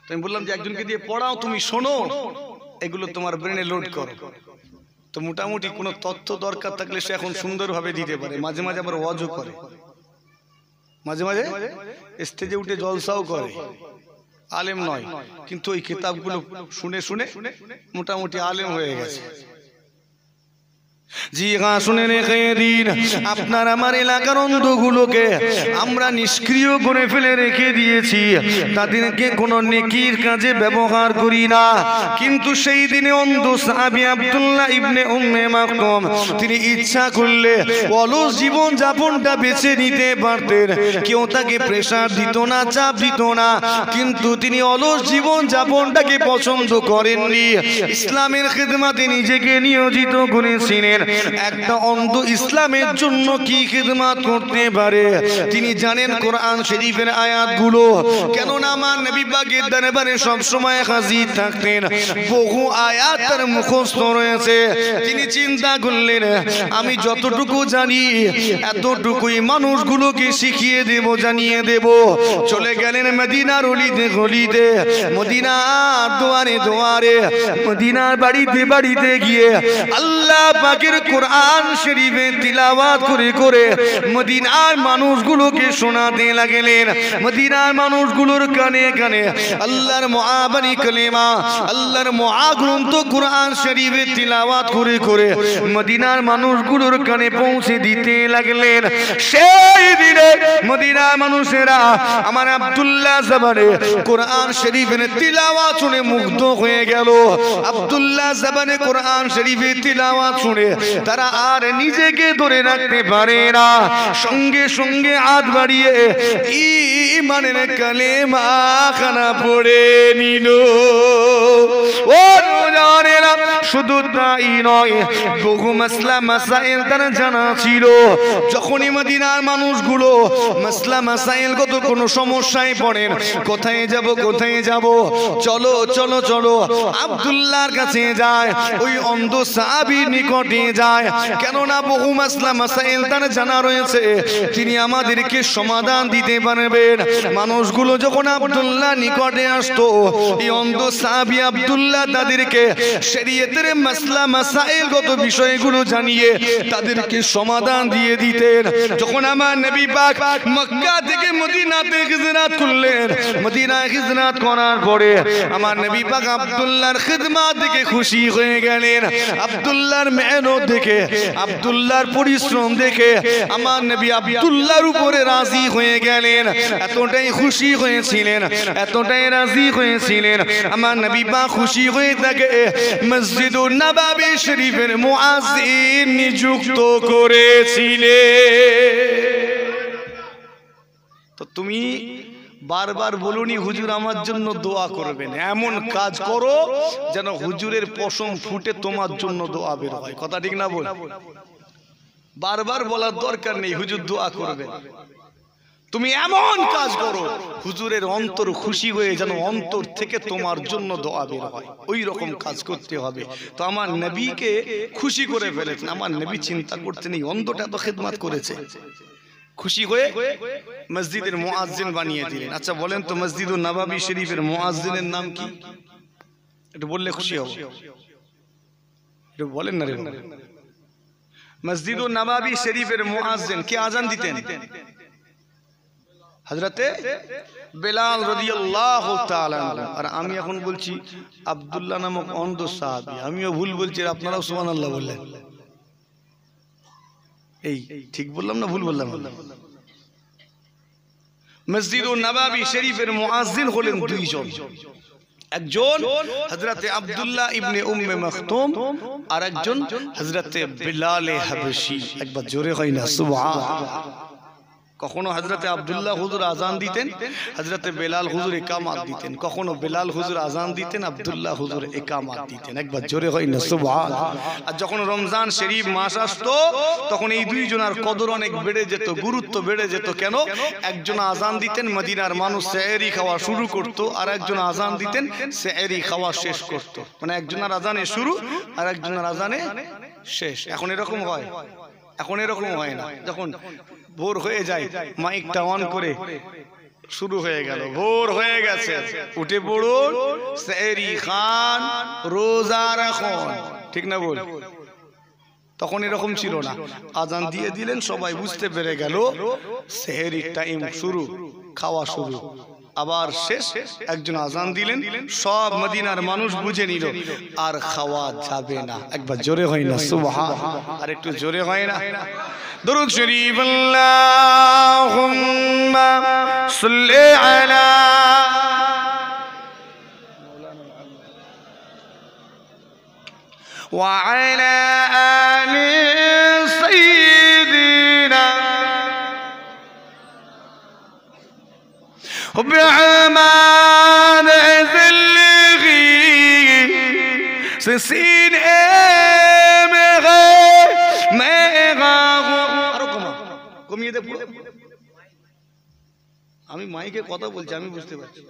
তো আমি বললাম যে একজনকে দিয়ে পড়াও, তুমি শোনো, এগুলো তোমার ব্রেনে লোড করো। তো মোটামুটি কোনো তথ্য দরকার থাকলে সে এখন সুন্দরভাবে দিতে পারে। মাঝে মাঝে আবার ওয়াজও করে, মাঝে মাঝে স্টেজে উঠে জলসাও করে। আলেম নয়, কিন্তু ওই কিতাবগুলো শুনে শুনে মোটামুটি আলেম হয়ে গেছে। জি হ্যাঁ, শুনে রেখে দিন, আপনার আমার এলাকার অন্ধগুলোকে আমরা নিষ্ক্রিয় করে ফেলে রেখে দিয়েছি, তাদেরকে কোনো নেকির কাজে ব্যবহার করি না। কিন্তু সেই দিনে অন্ধ সাহাবী আব্দুল্লাহ ইবনে উম্মে মাকতুম তিনি ইচ্ছা করলে অলস জীবন যাপনটা বেছে নিতে পারতেন, কেউ তাকে প্রেসার দিত না, চাপ দিত না, কিন্তু তিনি অলস জীবন যাপনটাকে পছন্দ করেননি, ইসলামের খেদমতে নিজেকে নিয়োজিত করেছিলেন। একটা অন্ধ ইসলামের জন্য কি খিদমত করতে পারে তিনি জানেন, কোরআন শরীফের আয়াতগুলো। কেননা আমার নবী পাকের দরবারে সব সময় হাজির থাকতেন, বহু আয়াত তার মুখস্থ রয়েছে। তিনি চিন্তা করলেন আমি যতটুকু জানি এতটুকুই মানুষগুলোকে শিখিয়ে দেব, জানিয়ে দেব। চলে গেলেন মদিনার অলিতে গলিতে, মদিনার দুয়ারে দুয়ারে, মদিনার বাড়িতে বাড়িতে গিয়ে আল্লাহ পাকের কোরআন শরীফে তিলাওয়াত করে করে মদিনার মানুষগুলোকে শোনাতে লাগলেন। মদিনার মানুষগুলোর কানে কানে আল্লাহর মুআবানি কালেমা, আল্লাহর মুআগ্রন্থ কোরআন শরীফে তিলাওয়াত করে করে মদিনার মানুষগুলোর কানে পৌঁছে দিতে লাগলেন। সেই দিনে মদিনার মানুষেরা আমার আব্দুল্লাহ জবানে কোরআন শরীফের তিলাওয়াত শুনে মুগ্ধ হয়ে গেল। আব্দুল্লাহ জবানে কোরআন শরীফের তিলাওয়াত শুনে তারা আর নিজেকে ধরে রাখতে পারে না, সঙ্গে সঙ্গে হাত বাড়িয়ে ঈমানের কালেমা খানা পড়ে নিল। ও জানেরা, শুধু তাই নয়, বহু মাসলা মাসাইল তার জানা ছিল। যখনই মদিনার মানুষগুলো মাসলা মাসাইল কত কোনো সমস্যায় পড়েন, কোথায় যাব কোথায় যাব, চলো চলো চলো আব্দুল্লাহর কাছে যায়, ওই অন্ধ সাহাবীর নিকটে যায়। কেননা বহু মাসলা মাসাইল তার জানা রয়েছে, তিনি আমাদেরকে সমাধান দিতে পারবেন। মানুষগুলো যখন আব্দুল্লাহ নিকটে আসতো, এই অন্ধ সাহাবী আব্দুল্লাহ তাদেরকে শরীয়তের মাসলা মাসাইলগত বিষয়গুলো জানিয়ে তাদেরকে সমাধান দিয়ে দিতেন। যখন আমার নবী পাক মক্কা থেকে মদিনাতে হিজরত করলেন, মদিনায় হিজরত করার পরে আমার নবী পাক আব্দুল্লাহর খিদমত দেখে খুশি হয়ে গেলেন। আব্দুল্লাহর মেহনত দেখে, আব্দুল্লাহর পরিশ্রম দেখে আমার নবী আব্দুল্লাহর উপরে রাজি হয়ে গেলেন। এতটাই খুশি হয়েছিলেন, এতটাই রাজি হয়েছিলেন, আমার নবী পাক খুশি হয়ে থাকে মসজিদুন নববী শরীফের মুয়াজ্জিন নিযুক্ত করেছিলেন। তো তুমি বারবার বলুনি হুজুর আমার জন্য দোয়া করবেন, এমন কাজ করো যেন হুজুরের পশম ফুটে তোমার জন্য দোয়া বের হয়। কথা ঠিক না বল? বারবার বলার দরকার নেই হুজুর দোয়া করবেন, তুমি এমন কাজ করো হুজুরের অন্তর খুশি হয়ে যেন অন্তর থেকে তোমার জন্য দোয়া বের হয়, ওই রকম কাজ করতে হবে। তো আমার নবীকে খুশি করে ফেলেছেন। আমার নবী চিন্তা করতেন এই অন্ধটা তো খেদমত করেছে, খুশি হয়ে মসজিদের মুয়াজ্জিন বানিয়ে দিলেন। আচ্ছা বলেন তো মসজিদুন নববী শরীফের মুয়াজ্জিনের নাম কি? একটু বললে খুশি হব, একটু বলেন না রে। মসজিদুন নববী শরীফের মুয়াজ্জিন কে আজান দিতেন? হযরতে বেলাল রাদিয়াল্লাহু তাআলা আনহু। আর আমি এখন বলছি আব্দুল্লাহ নামক অন্ধ সাহাবী, আমিও ভুল বলছি, আপনারাও সুবহানাল্লাহ বললেন। এই ঠিক বললাম না ভুল বললাম? মসজিদুন নববী শরীফের মুয়াজ্জিন হলেন দুইজন, একজন হযরতে আব্দুল্লাহ ইবনে উম্মে মাকতুম আর একজন হযরতে বেলাল হাবশী। একবার জোরে হয় না সুবহানাল্লাহ। কখনো হযরতে আব্দুল্লাহ হুজুর আজান দিতেন, হযরতে বেলাল হুজুর ইকামত দিতেন। কখনো বেলাল হুজুর আজান দিতেন, আব্দুল্লাহ হুজুর ইকামত দিতেন। একবার জোরে হয় না সুবহানাল্লাহ। আর যখন রমজান শরীফ মাস আসতো তখন এই দুইজনের কদর অনেক বেড়ে যেত, গুরুত্ব বেড়ে যেত। কেন? একজন আজান দিতেন, মদিনার মানুষ সেহরি খাওয়া শুরু করত, আর একজন আজান দিতেন, সেহরি খাওয়া শেষ করত। মানে একজনের আজানে শুরু আর একজনের আজানে শেষ। এখন এরকম হয়? এখন এরকম হয় না। যখন ভোর হয়ে যায় মাইকটা অন করে শুরু হয়ে গেল, ভোর হয়ে গেছে, উঠে পড়ুন, সেহরি খান, রোজা রাখুন। ঠিক না বল? তখন এরকম ছিল না, আজান দিয়ে দিলেন, সবাই বুঝতে পেরে গেল সেহরির টাইম শুরু, খাওয়া শুরু, আবার শেষ। একজন আজান দিলেন, সব মদিনার মানুষ বুঝে নিল আর খাওয়া যাবে না। একবার জোরে হয় না সুবহানাল্লাহ? আর একটু জোরে হয় না? দুরূদ শরীফ আল্লাহুম্মা সাল্লি আলা ওয়া আলা আলি সাইয়্যিদিনা وبعمان ذلغي سسين مغا مغا আরো কমিয়ে দে পুরো। আমি মাইকে কথা বলছি, আমি বুঝতে পারছি,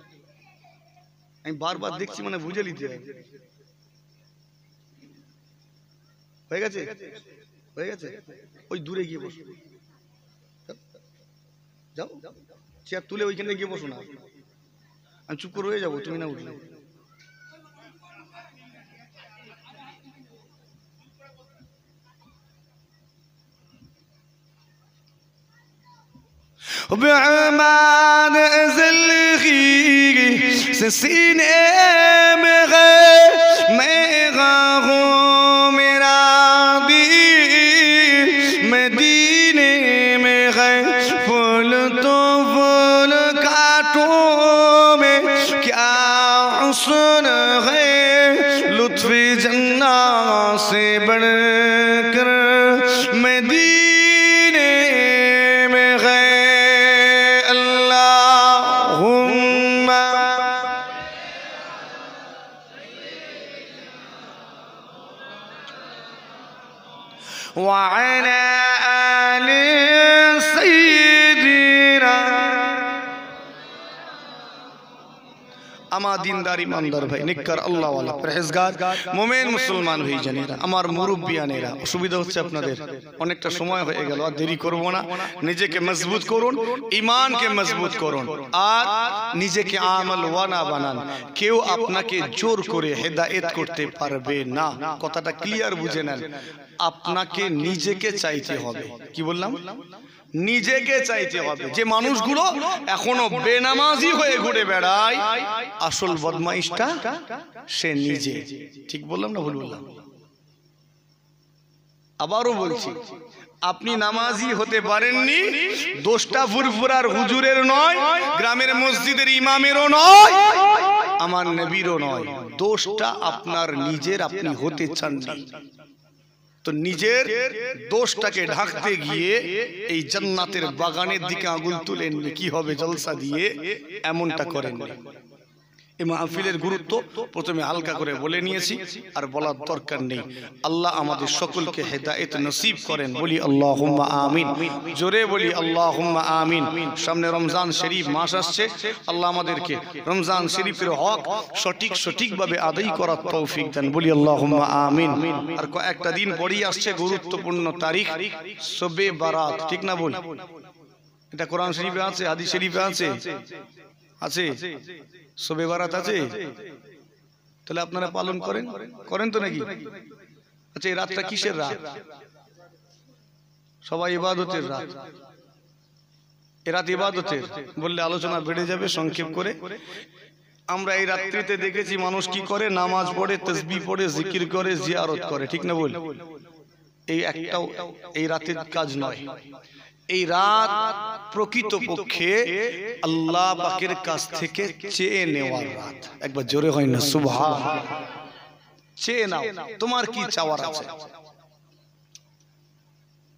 আমি বারবার দেখছি, মানে বুঝে নিতে হবে। হয়ে গেছে? হয়ে গেছে? ওই দূরে গিয়ে বসো, যাও চেয়ার তুলে ওইখানে গিয়ে বসো না, আমি চুপ করে রয়ে যাবো তুমি না উঠলে। بعمان زلغي سسين مغا مغا मेरा दिल मदीने में है, फूल तो फूल कांटों में क्या हुस्न है, लुत्फ़ जन्नत मदीना से बढ़कर मदीने में गए अल्लाहुम्मा व अला आले सय्यिदिना। আমার দিনদার ইমানদার ভাই, নিককার আল্লাহওয়ালা পরহেজগার মুমিন মুসলমান ভাই জানেরা, আমার মুরব্বিয়ানেরা, অসুবিধা হচ্ছে আপনাদের, অনেকটা সময় হয়ে গেল, আর দেরি করব না। নিজেকে মজবুত করুন, ঈমানকে মজবুত করুন, আর নিজেকে আমল ওয়ানা বানান। কেউ আপনাকে জোর করে হেদায়েত করতে পারবে না। কথাটা ক্লিয়ার বুঝে নেন। আপনাকে নিজেকে চাইতে হবে। কি বললাম? নিজেকে চাইতে হবে। যে মানুষগুলো এখনো বেনামাজি হয়ে ঘুরে বেড়ায়, আসল বদমাইশটা সে নিজে। ঠিক বললাম না ভুল বললাম? আবারও বলছি, আপনি নামাজি হতে পারেননি, দোষটা ফুরফুরার হুজুরের নয়, গ্রামের মসজিদের ইমামেরও নয়, আমার নবীরও নয়। দোষটা আপনার নিজের, আপনি হতে চাননি। তো নিজের দোষটাকে ঢাকতে গিয়ে এই জান্নাতের বাগানের দিকে আঙুল তুলেননি, কি হবে জলসা দিয়ে, এমনটা করেননি। এই মাহফিলের গুরুত্ব প্রথমে হালকা করে বলে নিয়েছি, আর বলার দরকার নেই। আল্লাহ আমাদের সকলকে হেদায়েত নসিব করেন, বলি আল্লাহুম্মা আমিন। জোরে বলি আল্লাহুম্মা আমিন। সামনে রমজান শরীফ মাস আসছে, আল্লাহ আমাদেরকে রমজান শরীফের হক সঠিকভাবে আদায় করার তৌফিক দেন, বলি আল্লাহুম্মা আমিন। আর কয়েকটা দিন পরেই আসছে গুরুত্বপূর্ণ তারিখ, শবে বারাত। ঠিক না বল? এটা কোরআন শরীফে আছে, হাদিস শরীফে আছে, আছে শবে বারাত আছে। তাহলে আপনারা পালন করেন তো নাকি? আচ্ছা, এই রাতটা কিসের রাত? সবাই ইবাদতের রাত। এ রাত ইবাদতের বললে আলোচনা বেড়ে যাবে। সংক্ষেপ করে, আমরা এই রাত্রিতে দেখেছি মানুষ কি করে, নামাজ পড়ে, তাসবিহ পড়ে, জিকির করে, জিয়ারত করে। ঠিক না বল? এই একটাও এই রাতের কাজ নয়। এই রাত প্রকৃতপক্ষে আল্লাহ পাকের কাছ থেকে চেয়ে নেওয়ার রাত। একবার জোরে হয় না সুবহান? চেয়ে নাও, তোমার কি চাওয়ার আছে,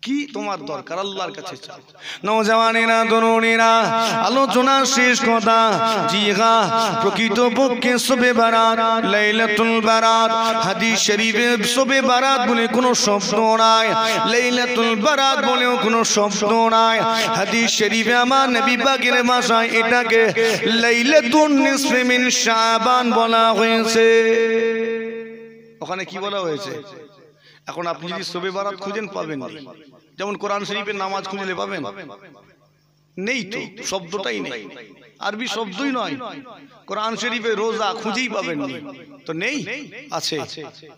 কি তোমার দরকার, আল্লাহর কাছে চাও। নওজওয়ানেরা, তরুণেরা, আলোচনা শেষ কথা। জি হ্যাঁ, প্রকৃতপক্ষে শবে বারাত, লাইলাতুল বারাত, হাদিস শরীফে শবে বারাত বলে কোনো শব্দ নাই, লাইলাতুল বারাত বলেও কোনো শব্দ নাই। হাদিস শরীফে আমার নবী পাকের ভাষায় এটাকে লাইলাতুন নিসফি মিন শাবান বলা হয়েছে। ওখানে কি বলা হয়েছে? এখন আপনি যদি শবে বারাত খুঁজেন পাবেন না। যেমন কোরআন শরীফের নামাজ খুঁজলে পাবেন? নেই তো, শব্দটাই নেই, আরবি শব্দই নয়। কোরআন শরীফে রোজা খুঁজেই পাবেন না, তো নেই। আছে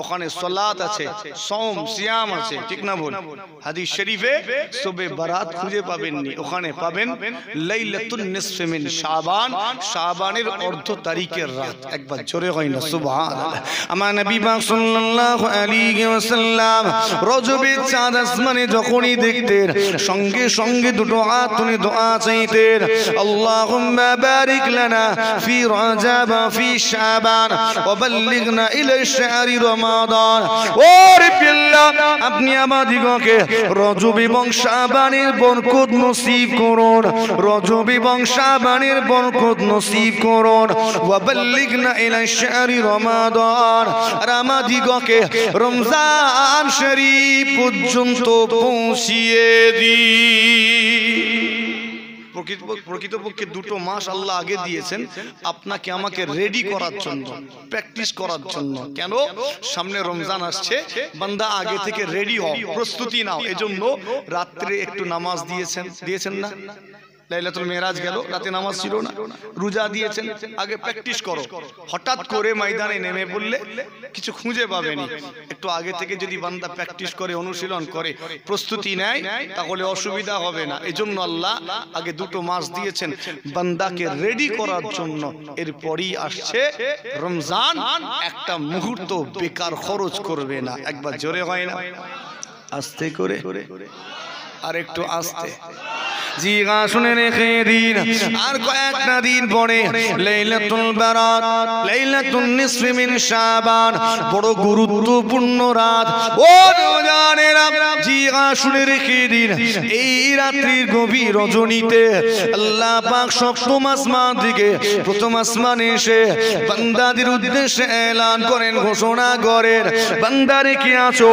ওখানে সালাত আছে, সওম সিয়াম আছে। ঠিক না বল? হাদিস শরীফে শবে বারাত খুঁজে পাবেননি, ওখানে পাবেন লাইলাতুন নিসফি মিন শাবান, শাবানের অর্ধ তারিখের রাত। একবার জোরে হয় না সুবহানাল্লাহ? আমার নবী পাক সাল্লাল্লাহু আলাইহি ওয়াসাল্লাম রজবের চাঁদ আসমানে যখনই দেখতেন, সঙ্গে সঙ্গে দুটো হাত তুলে দোয়া চাইতেন, আল্লাহুম্মা বারিক লানা ফি রজব ফি শাবান ওয়া বাল্লিগনা ইলা শাহরি রমাদান। ও রব্বি আল্লাহ, আপনি আমাদিগকে রজব এবং শাবানের বরকত নসিব করুন, রজব এবং শাবানের বরকত নসিব করুন। ওয়া বাল্লিগনা ইলা শাহরি রমাদান, আর আমাদিগকে রমজান শরীফ পর্যন্ত পৌঁছিয়ে দিন। প্রকৃতপক্ষে দুটো মাস আল্লাহ আগে দিয়েছেন আপনাকে আমাকে রেডি করার জন্য, প্র্যাকটিস করার জন্য। কেন? সামনে রমজান আসছে, বান্দা আগে থেকে রেডি হও, প্রস্তুতি নাও। এজন্য রাত্রে একটু নামাজ দিয়েছেন না? লাইলাতুল মেরাজ গেল, রাতে নামাজ ছিল না, রোজা দিয়েছেন, আগে প্র্যাকটিস করো। হঠাৎ করে ময়দানে নেমে পড়লে কিছু খুঁজে পাবেনি। একটু আগে থেকে যদি বান্দা প্র্যাকটিস করে, অনুশীলন করে, প্রস্তুতি নেয়, তাহলে অসুবিধা হবে না। এজন্য আল্লাহ আগে দুটো মাস দিয়েছেন বান্দাকে রেডি করার জন্য। এরপরই আসছে রমজান, একটা মুহূর্ত বেকার খরচ করবে না। একবার জোরে হয় না? আস্তে করে, আর একটু আস্তে। জি গা শুনে রেখে দিন আর কয়েকটা দিন পরে লাইলাতুল বারাত লাইলাতুন নিসফি মিন শাবান বড় গুরুত্বপূর্ণ রাত ও জানেরা জি গা শুনে রেখে দিন এই রাত্রির গভীর রজনীতে আল্লাহ পাক সপ্তম আসমান থেকে প্রথম আসমানে এসে বান্দাদের উদ্দেশ্যে এলান করেন ঘোষণা করেন বান্দারে কি আছো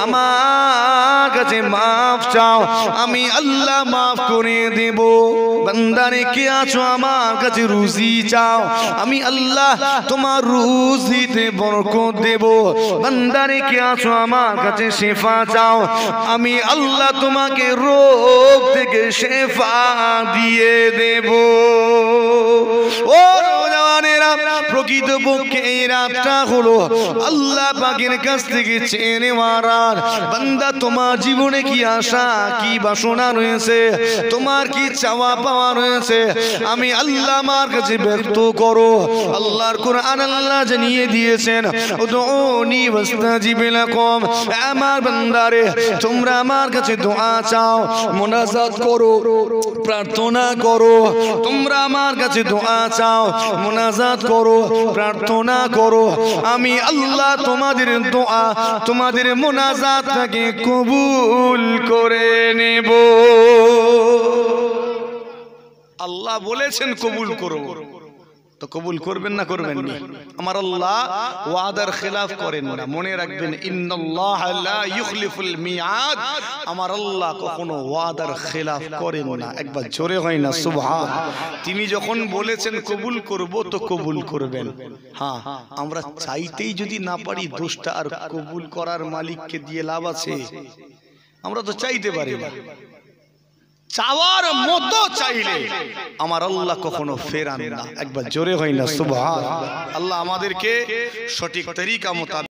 আমার কাছে মাফ চাও আমি আল্লাহ মাফ করে দেব বান্দারে কি আছো আমার কাছে রুজি চাও আমি আল্লাহ তোমার রুজিতে বরকত দেব বান্দারে কি আছো আমার কাছে শিফা চাও আমি আল্লাহ তোমাকে রোগ থেকে শিফা দিয়ে দেব ও জানেরা প্রকৃতপক্ষে এই রাতটা হলো আল্লাহ পাকের কাছ থেকে চেয়ে নেওয়ার রাত বান্দা তোমার জীবনে কি আশা কি বাসনা রয়েছে তোমার কি চাওয়া পাওয়া রয়েছে আমি আল্লাহ আমার কাছে ব্যক্ত করো আল্লাহর কোরআন আল্লাহ জানিয়ে দিয়েছেন উদউনি ওয়াস্তাজিব লাকুম আমার বান্দারে তোমরা আমার কাছে দোয়া চাও মুনাজাত করো প্রার্থনা করো তোমরা আমার কাছে দোয়া চাও মুনাজাত করো প্রার্থনা করো আমি আল্লাহ তোমাদের দোয়া তোমাদের মুনাজাতকে কবুল করে নেব আল্লাহ বলেছেন কবুল করব তো কবুল করবেন না করবেন না আমার আল্লাহ ওয়াদার খেলাফ করেন না মনে রাখবেন ইন্নাল্লাহ লা ইখলিফুল মিআদ আমার আল্লাহ কখনো ওয়াদার খেলাফ করেন না একবার জোরে হয় না সুবহান তিনি যখন বলেছেন কবুল করব তো কবুল করবেন হ্যাঁ আমরা চাইতেই যদি না পারি দোষটা আর কবুল করার মালিককে দিয়ে লাভ আছে আমরা তো চাইতে পারি না চাওয়ার মতো চাইলে আমার আল্লাহ কখনো ফেরান না একবার জোরে হয় না সুবহান আল্লাহ আমাদেরকে সঠিক তরিকা মোতাবেক